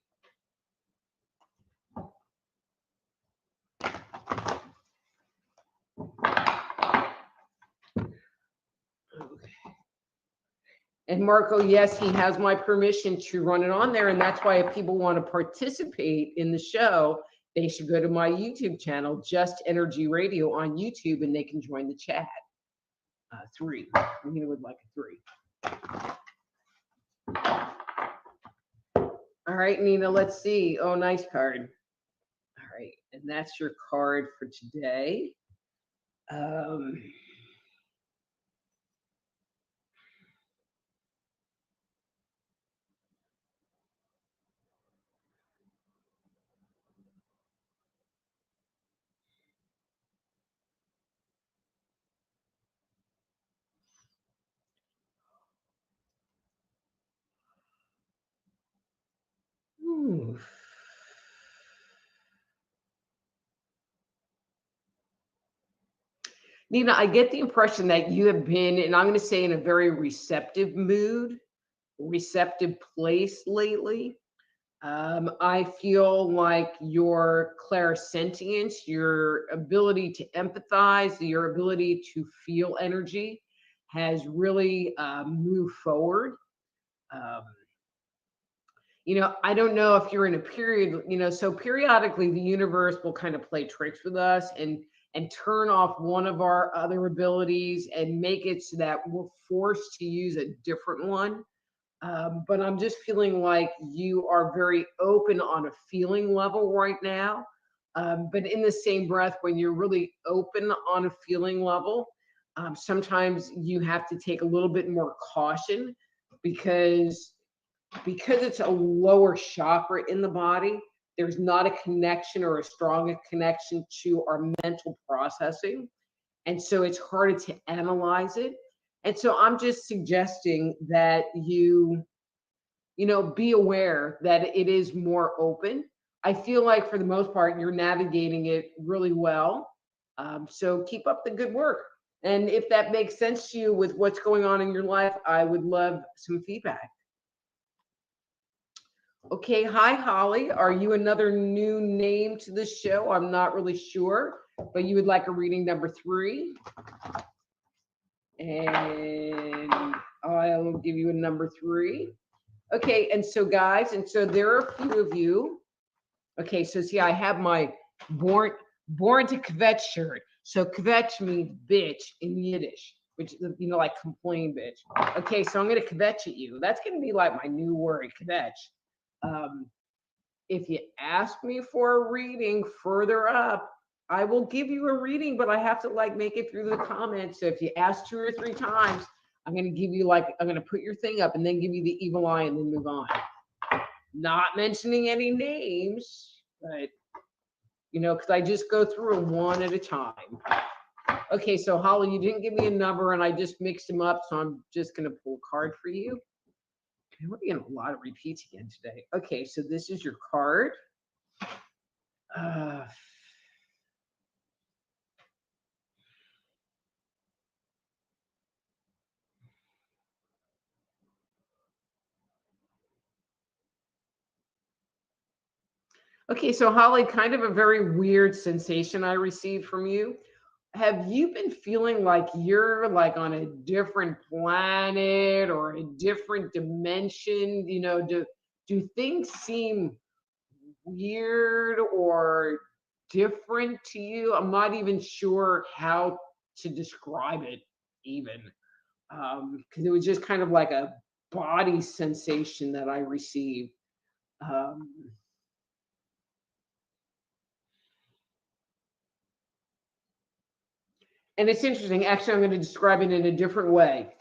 Okay. And Marco, yes, he has my permission to run it on there. And that's why if people want to participate in the show, they should go to my YouTube channel, Just Energy Radio on YouTube, and they can join the chat. 3. Nina would like a 3. All right, Nina, let's see. Oh, nice card. All right, and that's your card for today. Nina, I get the impression that you have been, and I'm going to say in a very receptive mood, receptive place lately. I feel like your clairsentience, your ability to empathize, your ability to feel energy has really moved forward. I don't know if you're in a period, so periodically the universe will kind of play tricks with us and turn off one of our other abilities and make it so that we're forced to use a different one. But I'm just feeling like you are very open on a feeling level right now. But in the same breath, when you're really open on a feeling level, sometimes you have to take a little bit more caution because it's a lower chakra in the body. There's not a connection or a strong connection to our mental processing, and so it's harder to analyze it. And so I'm just suggesting that be aware that it is more open. I feel like for the most part, you're navigating it really well. So keep up the good work. And if that makes sense to you with what's going on in your life, I would love some feedback. Okay, hi, Holly. Are you another new name to the show? I'm not really sure, but you would like a reading number 3. And I'll give you a number 3. Okay, and so guys, and so there are a few of you. Okay, so see, I have my born to kvetch shirt. So kvetch means bitch in Yiddish, which like complain bitch. Okay, so I'm gonna kvetch at you. That's gonna be like my new word, kvetch. If you ask me for a reading further up, I will give you a reading, but I have to make it through the comments. So if you ask 2 or 3 times, I'm going to give you I'm going to put your thing up and then give you the evil eye and then move on. Not mentioning any names, but because I just go through them one at a time. Okay, so Holly, you didn't give me a number and I just mixed them up. So I'm just going to pull a card for you. We're getting a lot of repeats again today. Okay, so this is your card. Okay, so Holly, kind of a very weird sensation I received from you. Have you been feeling like you're on a different planet or a different dimension? Do things seem weird or different to you? I'm not even sure how to describe it even. Because it was just kind of like a body sensation that I received. And it's interesting. Actually, I'm going to describe it in a different way.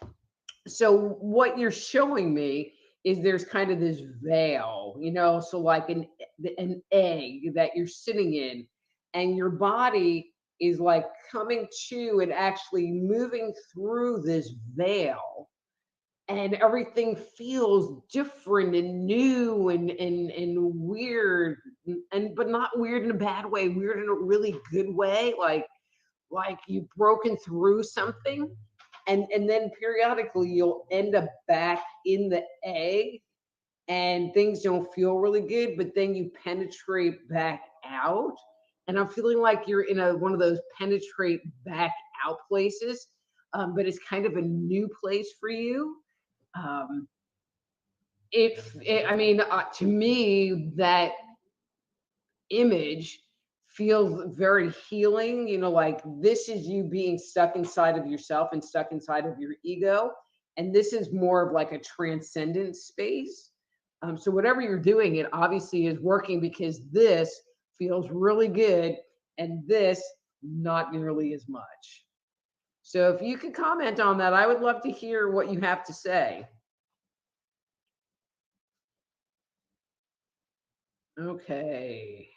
So what you're showing me is there's kind of this veil, so like an egg that you're sitting in, and your body is coming to and actually moving through this veil, and everything feels different and new and weird, but not weird in a bad way, weird in a really good way, like you've broken through something, and then periodically you'll end up back in the egg and things don't feel really good, but then you penetrate back out, and I'm feeling like you're in one of those penetrate back out places, but it's kind of a new place for you. To me, that image feels very healing, like this is you being stuck inside of yourself and stuck inside of your ego, and this is more of like a transcendent space. So whatever you're doing, it obviously is working, because this feels really good and this not nearly as much. So if you could comment on that, I would love to hear what you have to say. Okay.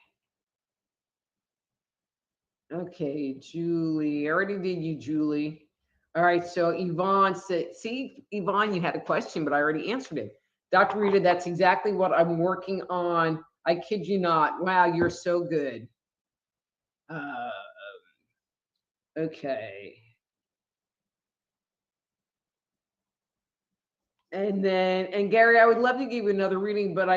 Okay, Julie. I already did you, Julie. All right, so Yvonne said, see, Yvonne, you had a question, but I already answered it. Dr. Rita, that's exactly what I'm working on. I kid you not. Wow, you're so good. Okay. And Gary, I would love to give you another reading, but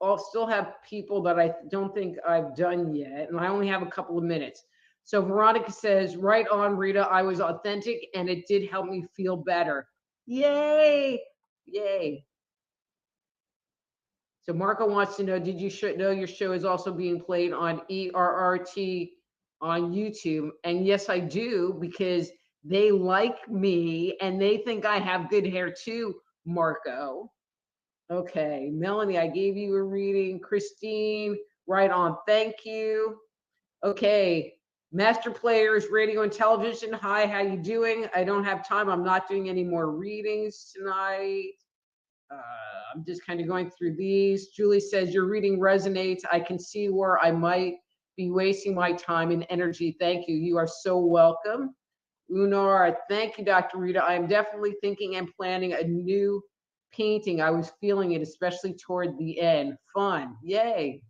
I'll still have people that I don't think I've done yet, and I only have a couple of minutes. So Veronica says, right on, Rita, I was authentic and it did help me feel better. Yay! Yay. So Marco wants to know, did you know your show is also being played on ERRT on YouTube? And yes, I do, because they like me and they think I have good hair too, Marco. Okay, Melanie, I gave you a reading. Christine, right on, thank you. Okay, Master Players, Radio and Television. Hi, how you doing? I don't have time. I'm not doing any more readings tonight. I'm just kind of going through these. Julie says, your reading resonates. I can see where I might be wasting my time and energy. Thank you. You are so welcome. Unar, thank you, Dr. Rita. I am definitely thinking and planning a new painting. I was feeling it, especially toward the end. Fun. Yay.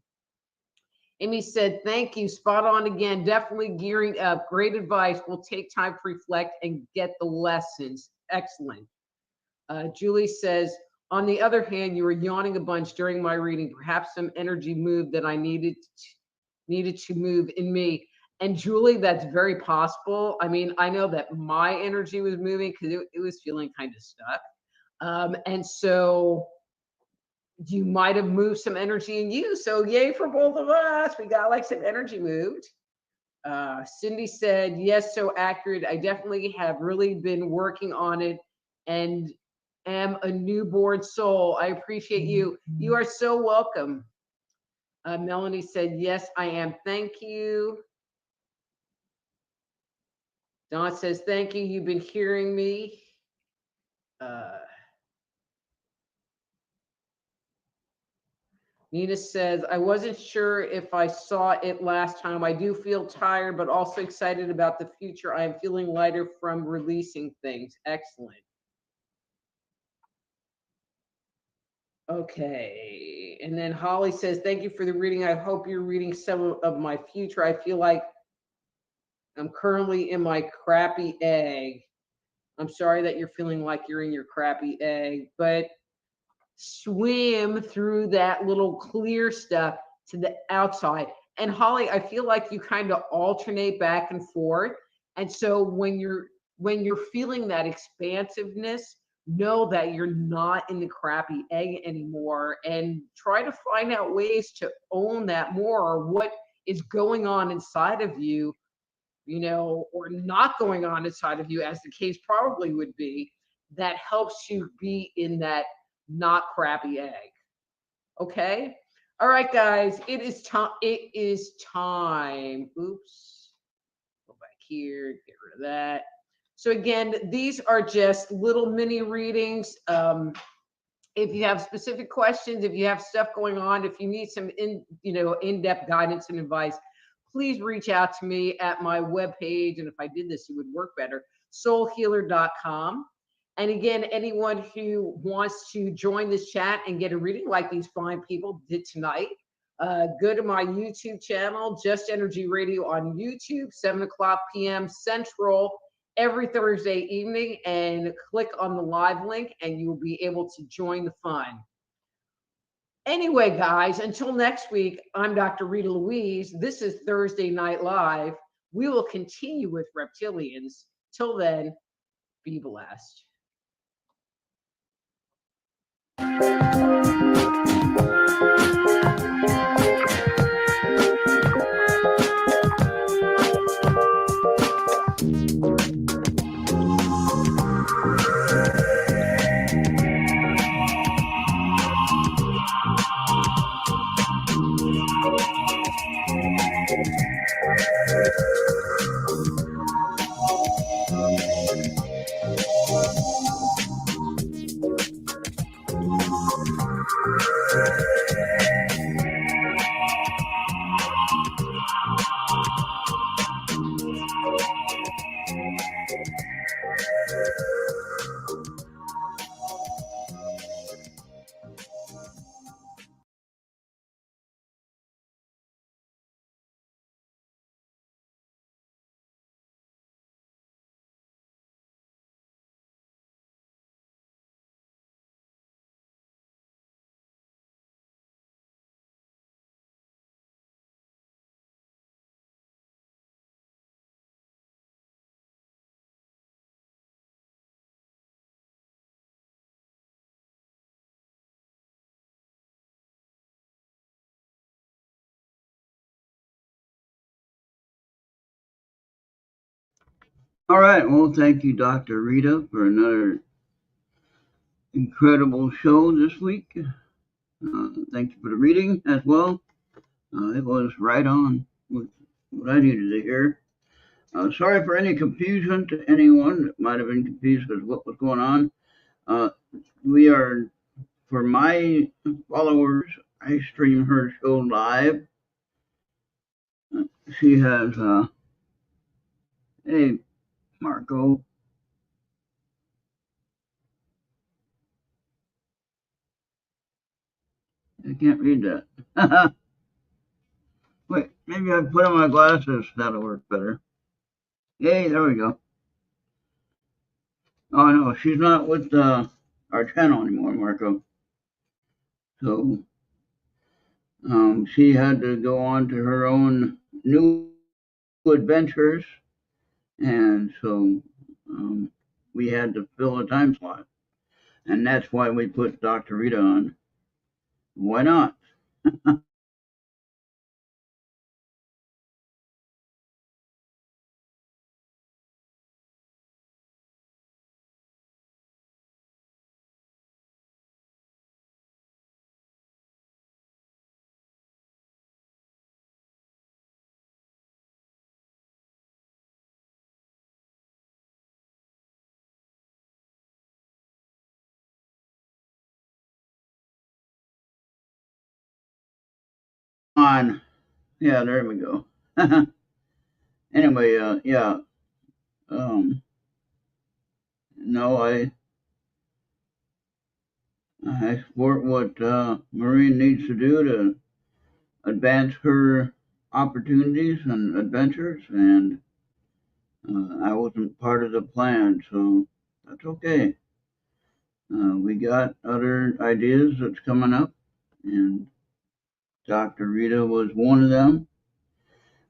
Amy said, thank you. Spot on again. Definitely gearing up. Great advice. We'll take time to reflect and get the lessons. Excellent. Julie says, on the other hand, you were yawning a bunch during my reading. Perhaps some energy moved that I needed to move in me. And Julie, that's very possible. I mean, I know that my energy was moving because it was feeling kind of stuck. And so you might have moved some energy in you. So yay for both of us. We got like some energy moved. Cindy said, yes, so accurate. I definitely have really been working on it and am a newborn soul. I appreciate you. You are so welcome. Melanie said, yes, I am. Thank you. Dawn says, thank you. You've been hearing me. Nina says, I wasn't sure if I saw it last time. I do feel tired, but also excited about the future. I am feeling lighter from releasing things. Excellent. Okay. And then Holly says, thank you for the reading. I hope you're reading some of my future. I feel like I'm currently in my crappy egg. I'm sorry that you're feeling like you're in your crappy egg, but swim through that little clear stuff to the outside. And Holly, I feel like you kind of alternate back and forth. And so when you're feeling that expansiveness, know that you're not in the crappy egg anymore, and try to find out ways to own that more, or what is going on inside of you, or not going on inside of you, as the case probably would be, that helps you be in that not crappy egg. Okay. All right, guys, it is time. It is time. Oops. Go back here, get rid of that. So again, these are just little mini readings. If you have specific questions, if you have stuff going on, if you need some in-depth guidance and advice, please reach out to me at my webpage. And if I did this, it would work better, soulhealer.com. And again, anyone who wants to join this chat and get a reading like these fine people did tonight, go to my YouTube channel, Just Energy Radio on YouTube, 7:00 p.m. Central, every Thursday evening, and click on the live link and you will be able to join the fun. Anyway, guys, until next week, I'm Dr. Rita Louise. This is Thursday Night Live. We will continue with reptilians. Till then, be blessed. All right. Well, thank you, Dr. Rita, for another incredible show this week. Thank you for the reading as well. It was right on with what I needed to hear. Sorry for any confusion to anyone that might have been confused with what was going on. Uh, we are, for my followers, I stream her show live. She has, hey, Marco. I can't read that. Wait, maybe I put on my glasses. That'll work better. Yay, there we go. Oh no, she's not with our channel anymore, Marco. So she had to go on to her own new adventures, and so we had to fill a time slot, and that's why we put Dr. Rita on. Why not? On, yeah, there we go. Anyway, yeah, um, no, I support what Maureen needs to do to advance her opportunities and adventures, and I wasn't part of the plan, so that's okay. We got other ideas that's coming up, and Dr. Rita was one of them.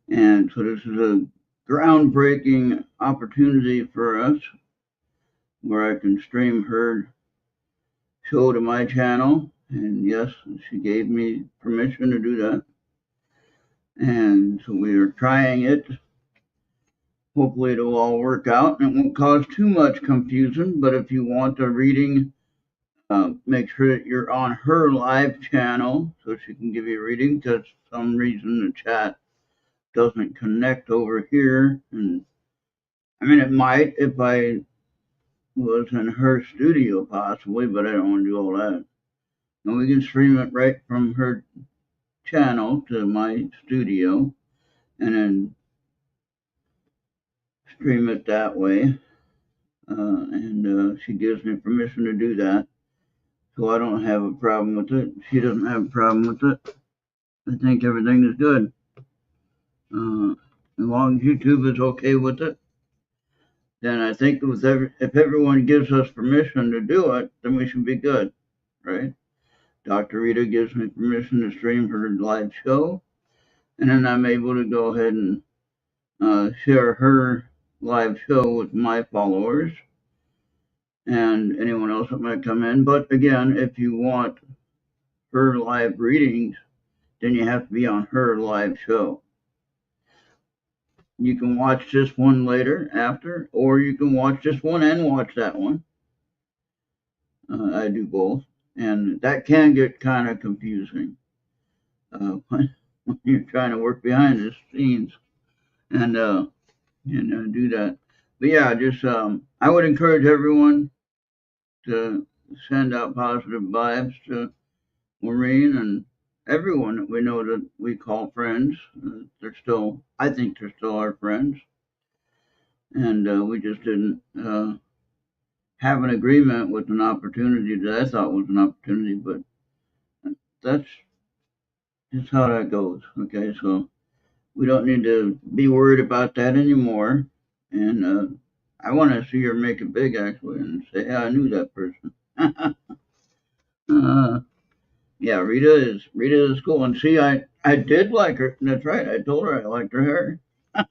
And so this is a groundbreaking opportunity for us where I can stream her show to my channel. And yes, she gave me permission to do that. And so we are trying it. Hopefully it'll all work out and it won't cause too much confusion. But if you want a reading, make sure that you're on her live channel so she can give you a reading, because for some reason the chat doesn't connect over here. And I mean, it might if I was in her studio possibly, but I don't want to do all that. And we can stream it right from her channel to my studio and then stream it that way. And she gives me permission to do that. So I don't have a problem with it. She doesn't have a problem with it. I think everything is good. As long as YouTube is okay with it, then I think if everyone gives us permission to do it, then we should be good, right? Dr. Rita gives me permission to stream her live show, and then I'm able to go ahead and share her live show with my followers and anyone else that might come in. But again, if you want her live readings, then you have to be on her live show. You can watch this one later after, or you can watch this one and watch that one. I do both, and that can get kind of confusing when you're trying to work behind the scenes and do that. But yeah, just I would encourage everyone to send out positive vibes to Maureen and everyone that we know that we call friends. They're still, I think, they're still our friends, and we just didn't have an agreement with an opportunity that I thought was an opportunity, but that's just how that goes. Okay, so we don't need to be worried about that anymore. And I want to see her make it big actually and say, hey, I knew that person. uh, yeah, Rita is cool. And see, I did like her. That's right. I told her I liked her hair. I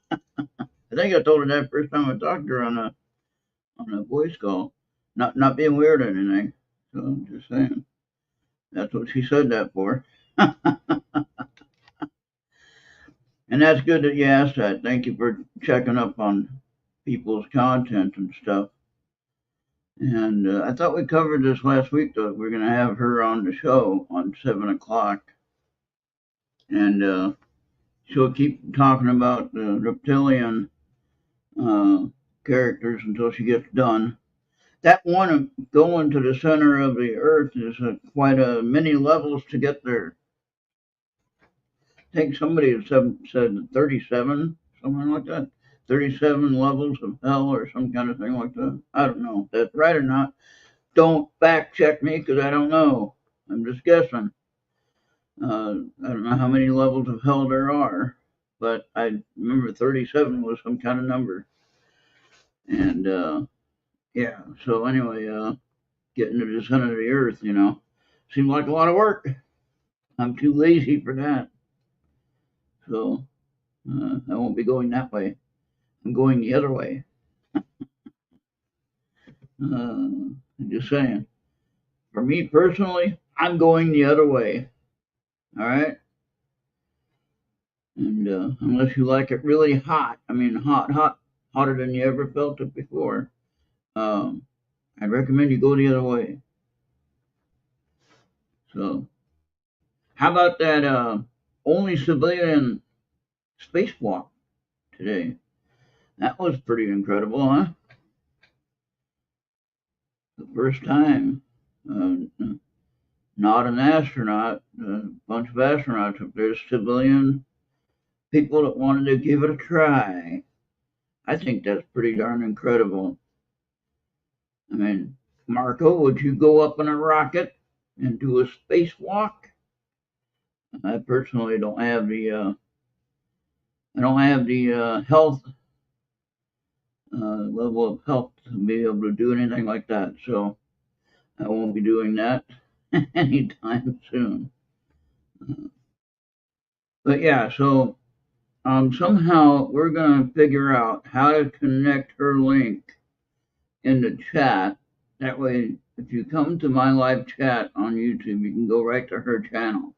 think I told her that first time I talked to her on a voice call. Not being weird or anything. So I'm just saying. That's what she said that for. And that's good that you asked that. Thank you for checking up on people's content and stuff. And I thought we covered this last week, though. We're going to have her on the show on 7 o'clock. And she'll keep talking about the reptilian uh, characters until she gets done. That one going to the center of the earth is quite many levels to get there. I think somebody said 37, something like that. 37 levels of hell or some kind of thing like that. I don't know if that's right or not. Don't fact check me because I don't know. I'm just guessing. I don't know how many levels of hell there are, but I remember 37 was some kind of number. And yeah, so anyway, getting to the center of the earth, seemed like a lot of work. I'm too lazy for that. So I won't be going that way. I'm going the other way. I'm just saying. For me personally, I'm going the other way. All right. And unless you like it really hot, I mean, hot, hotter than you ever felt it before, um, I'd recommend you go the other way. So, how about that only civilian spacewalk today? That was pretty incredible, huh? The first time. Not an astronaut, a bunch of astronauts. There's civilian people that wanted to give it a try. I think that's pretty darn incredible. I mean, Marco, would you go up in a rocket and do a spacewalk? I personally don't have the health level of health to be able to do anything like that. So I won't be doing that anytime soon. But yeah, so somehow we're gonna figure out how to connect her link in the chat. That way, if you come to my live chat on YouTube, you can go right to her channel.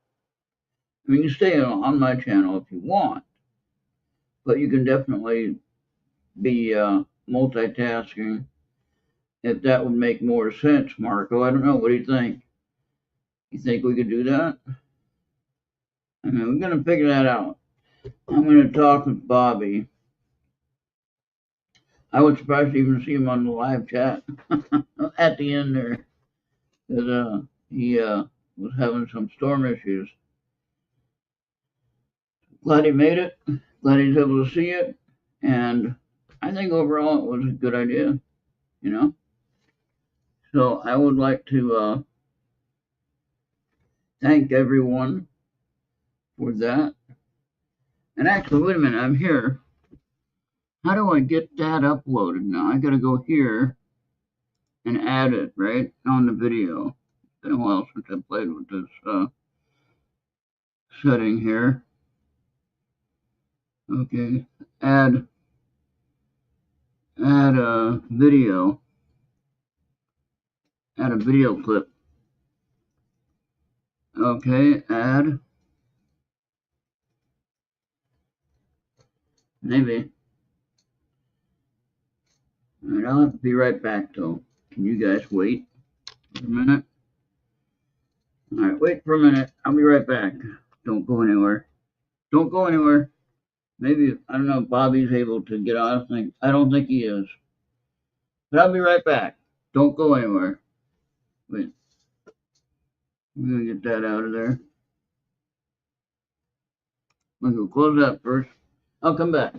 I mean, you stay on my channel if you want, but you can definitely be multitasking if that would make more sense, Marco. I don't know. What do you think? You think we could do that? I mean, we're going to figure that out. I'm going to talk with Bobby. I was surprised to even see him on the live chat at the end there because he was having some storm issues. Glad he made it. Glad he's able to see it. And I think overall it was a good idea, you know? So I would like to thank everyone for that. And actually, wait a minute, I'm here. How do I get that uploaded now? I gotta go here and add it right on the video. It's been a while since I played with this setting here. Okay, add a video, add a video clip. Okay, add. Maybe. All right, I'll have to be right back though. Can you guys wait for a minute? All right, wait for a minute. I'll be right back. Don't go anywhere. Don't go anywhere. Maybe I don't know if Bobby's able to get on. I don't think he is. But I'll be right back. Don't go anywhere. Wait, I'm gonna get that out of there. I'm gonna close that first. I'll come back.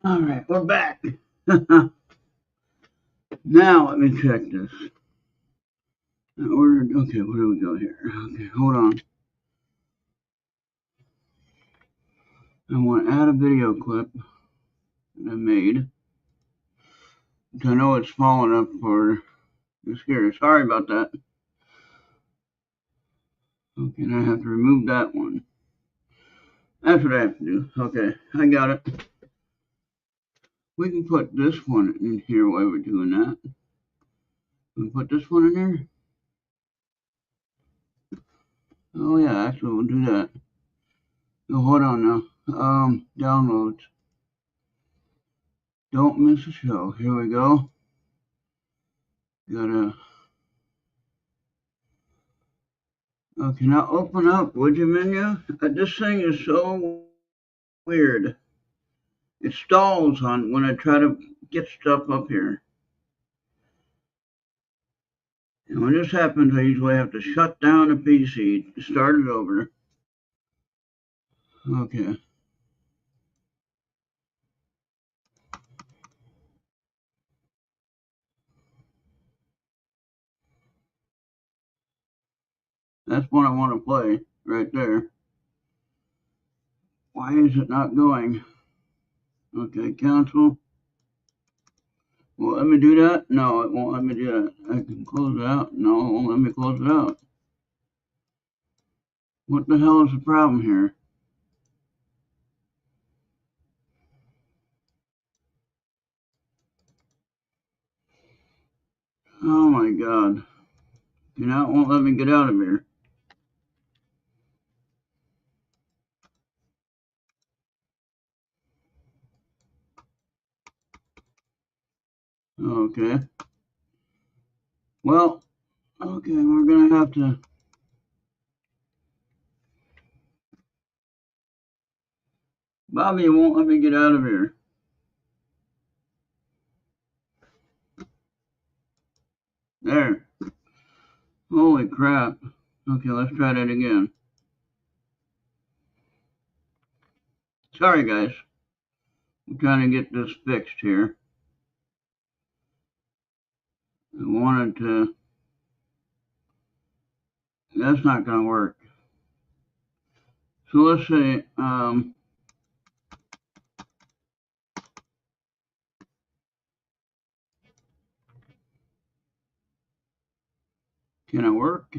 All right, we're back. Now let me check this. I ordered. Okay, where do we go here? Okay, hold on. I want to add a video clip that I made. I know it's small enough for this here. Sorry about that. Okay, now I have to remove that one. That's what I have to do. Okay, I got it. We can put this one in here while we're doing that. We put this one in there. Oh yeah, actually we'll do that. Oh, hold on now. Downloads. Don't miss a show. Here we go. Gotta. Okay, now open up widget menu. This thing is so weird. It stalls on when I try to get stuff up here. And when this happens, I usually have to shut down the PC to start it over. Okay. That's one I want to play right there. Why is it not going? Okay, cancel. Will it let me do that? No, it won't let me do that. I can close it out. No, it won't let me close it out. What the hell is the problem here? Oh my god. Now it won't let me get out of here. Okay. Well, okay, we're gonna have to. Bobby won't let me get out of here. There. Holy crap. Okay, let's try that again. Sorry, guys. I'm trying to get this fixed here. I wanted to. That's not gonna work. So let's say, can it work?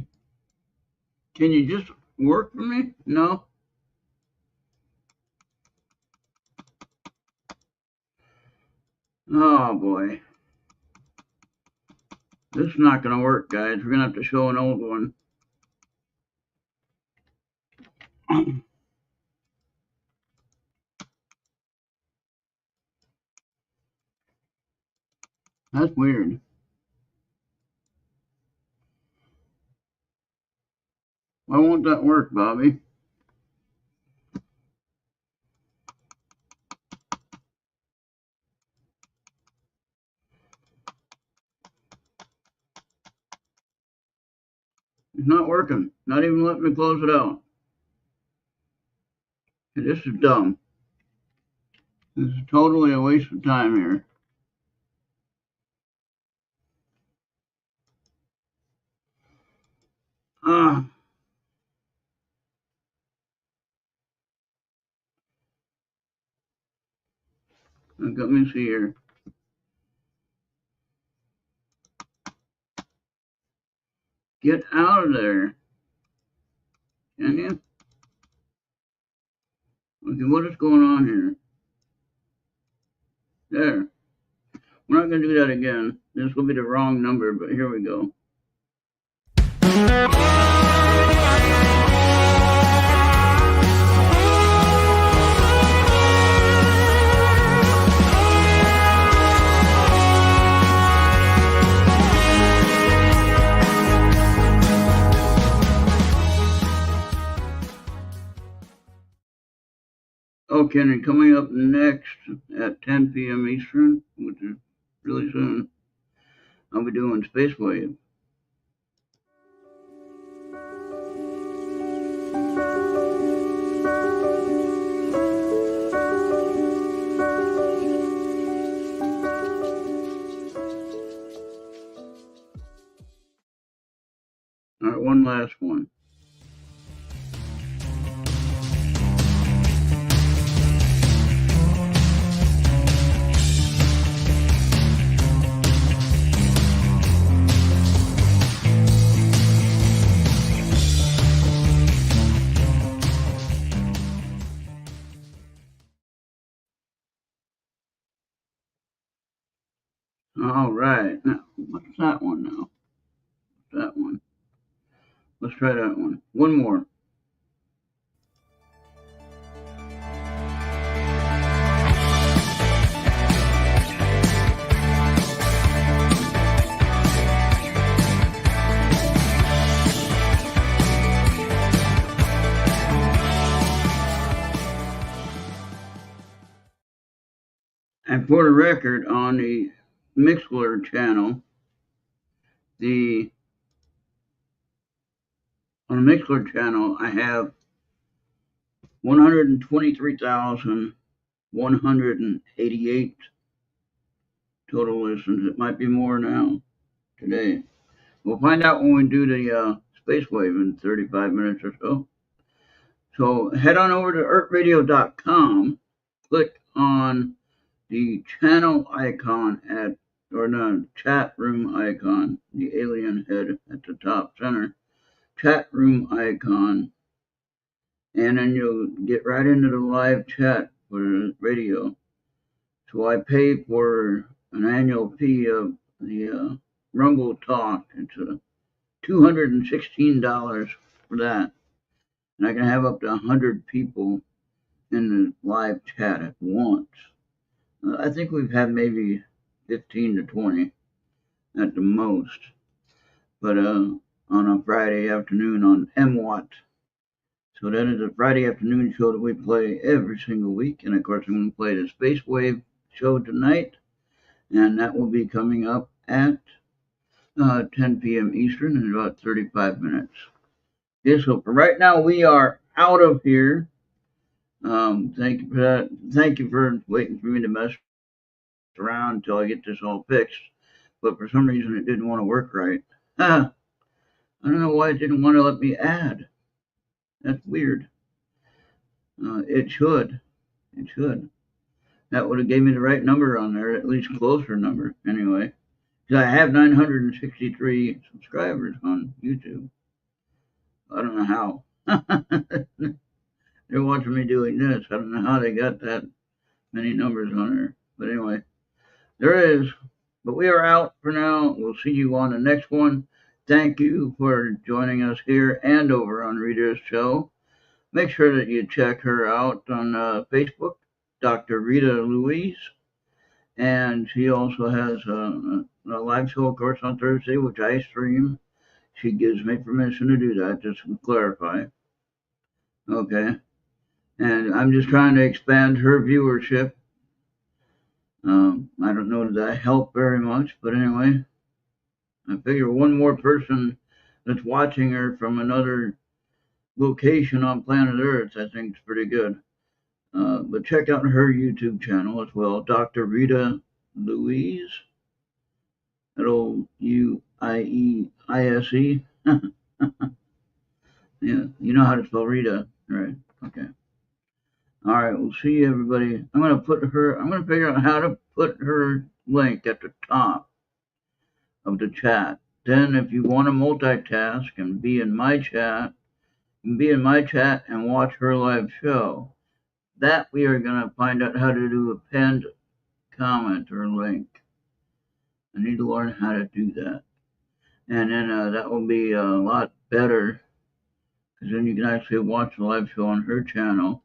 Can you just work for me? No? Oh boy. This is not gonna work, guys. We're gonna have to show an old one. That's weird. Why won't that work, Bobby? It's not working. Not even letting me close it out. This is dumb. This is totally a waste of time here. Ah. Let me see here. Get out of there. Can you? Okay, what is going on here? There. We're not going to do that again. This will be the wrong number, but here we go. Okay, and coming up next at 10 p.m. Eastern, which is really soon, I'll be doing Space Wave. All right, one last one. All right. Now, what's that one now? That one. Let's try that one. One more. And for the record, on the Mixler channel, on the Mixler channel, I have 123,188 total listens. It might be more now today. We'll find out when we do the space wave in 35 minutes or so. So head on over to ertradio.com, click on the channel icon or the chat room icon, the alien head at the top center, chat room icon, and then you'll get right into the live chat for the radio. So I pay for an annual fee of the Rumble Talk. It's $216 for that. And I can have up to 100 people in the live chat at once. I think we've had maybe 15 to 20 at the most. But on a Friday afternoon on MWAT. So that is a Friday afternoon show that we play every single week. And of course, I'm going to play the Space Wave show tonight. And that will be coming up at 10 p.m. Eastern in about 35 minutes. Okay, so for right now, we are out of here. Thank you for that. Thank you for waiting for me to mess around until I get this all fixed. But for some reason, it didn't want to work right. I don't know why it didn't want to let me add. That's weird. It should. It should. That would have gave me the right number on there, at least closer number. Anyway, because I have 963 subscribers on YouTube. I don't know how. They're watching me doing this. I don't know how they got that many numbers on there. But anyway, there is. But we are out for now. We'll see you on the next one. Thank you for joining us here and over on Rita's show. Make sure that you check her out on Facebook, Dr.Rita Louise. And she also has a live show, of course, on Thursday, which I stream. She gives me permission to do that, just to clarify. Okay. And I'm just trying to expand her viewership. I don't know that I help very much, but anyway, I figure one more person that's watching her from another location on planet Earth, I think is pretty good. But check out her YouTube channel as well, Dr. Rita Louise, Louiese. Yeah, you know how to spell Rita, right? Okay. All right, we'll see everybody. I'm gonna figure out how to put her link at the top of the chat. Then if you want to multitask and be in my chat, you can be in my chat and watch her live show. That we are gonna find out how to do a pinned comment or link. I need to learn how to do that. And then that will be a lot better, because then you can actually watch the live show on her channel.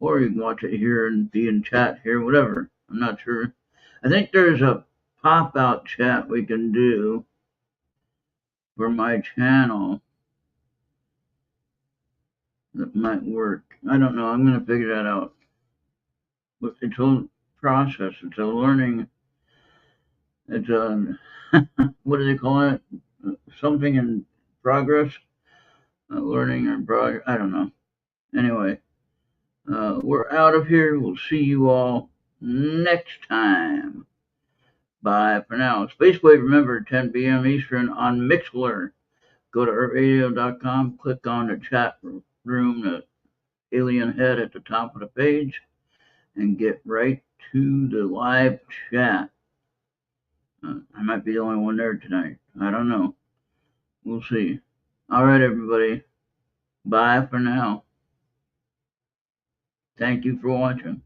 Or you can watch it here and be in chat here, whatever. I'm not sure. I think there's a pop-out chat we can do for my channel that might work. I don't know. I'm going to figure that out. But it's a process. It's a learning. It's a, what do they call it? Something in progress? Learning or progress? I don't know. Anyway. We're out of here. We'll see you all next time. Bye for now. Space Wave, remember, 10 p.m. Eastern on Mixler. go to ertradio.com, click on the chat room, the alien head at the top of the page, and get right to the live chat. I might be the only one there tonight. I don't know. We'll see. All right, everybody. Bye for now. Thank you for watching.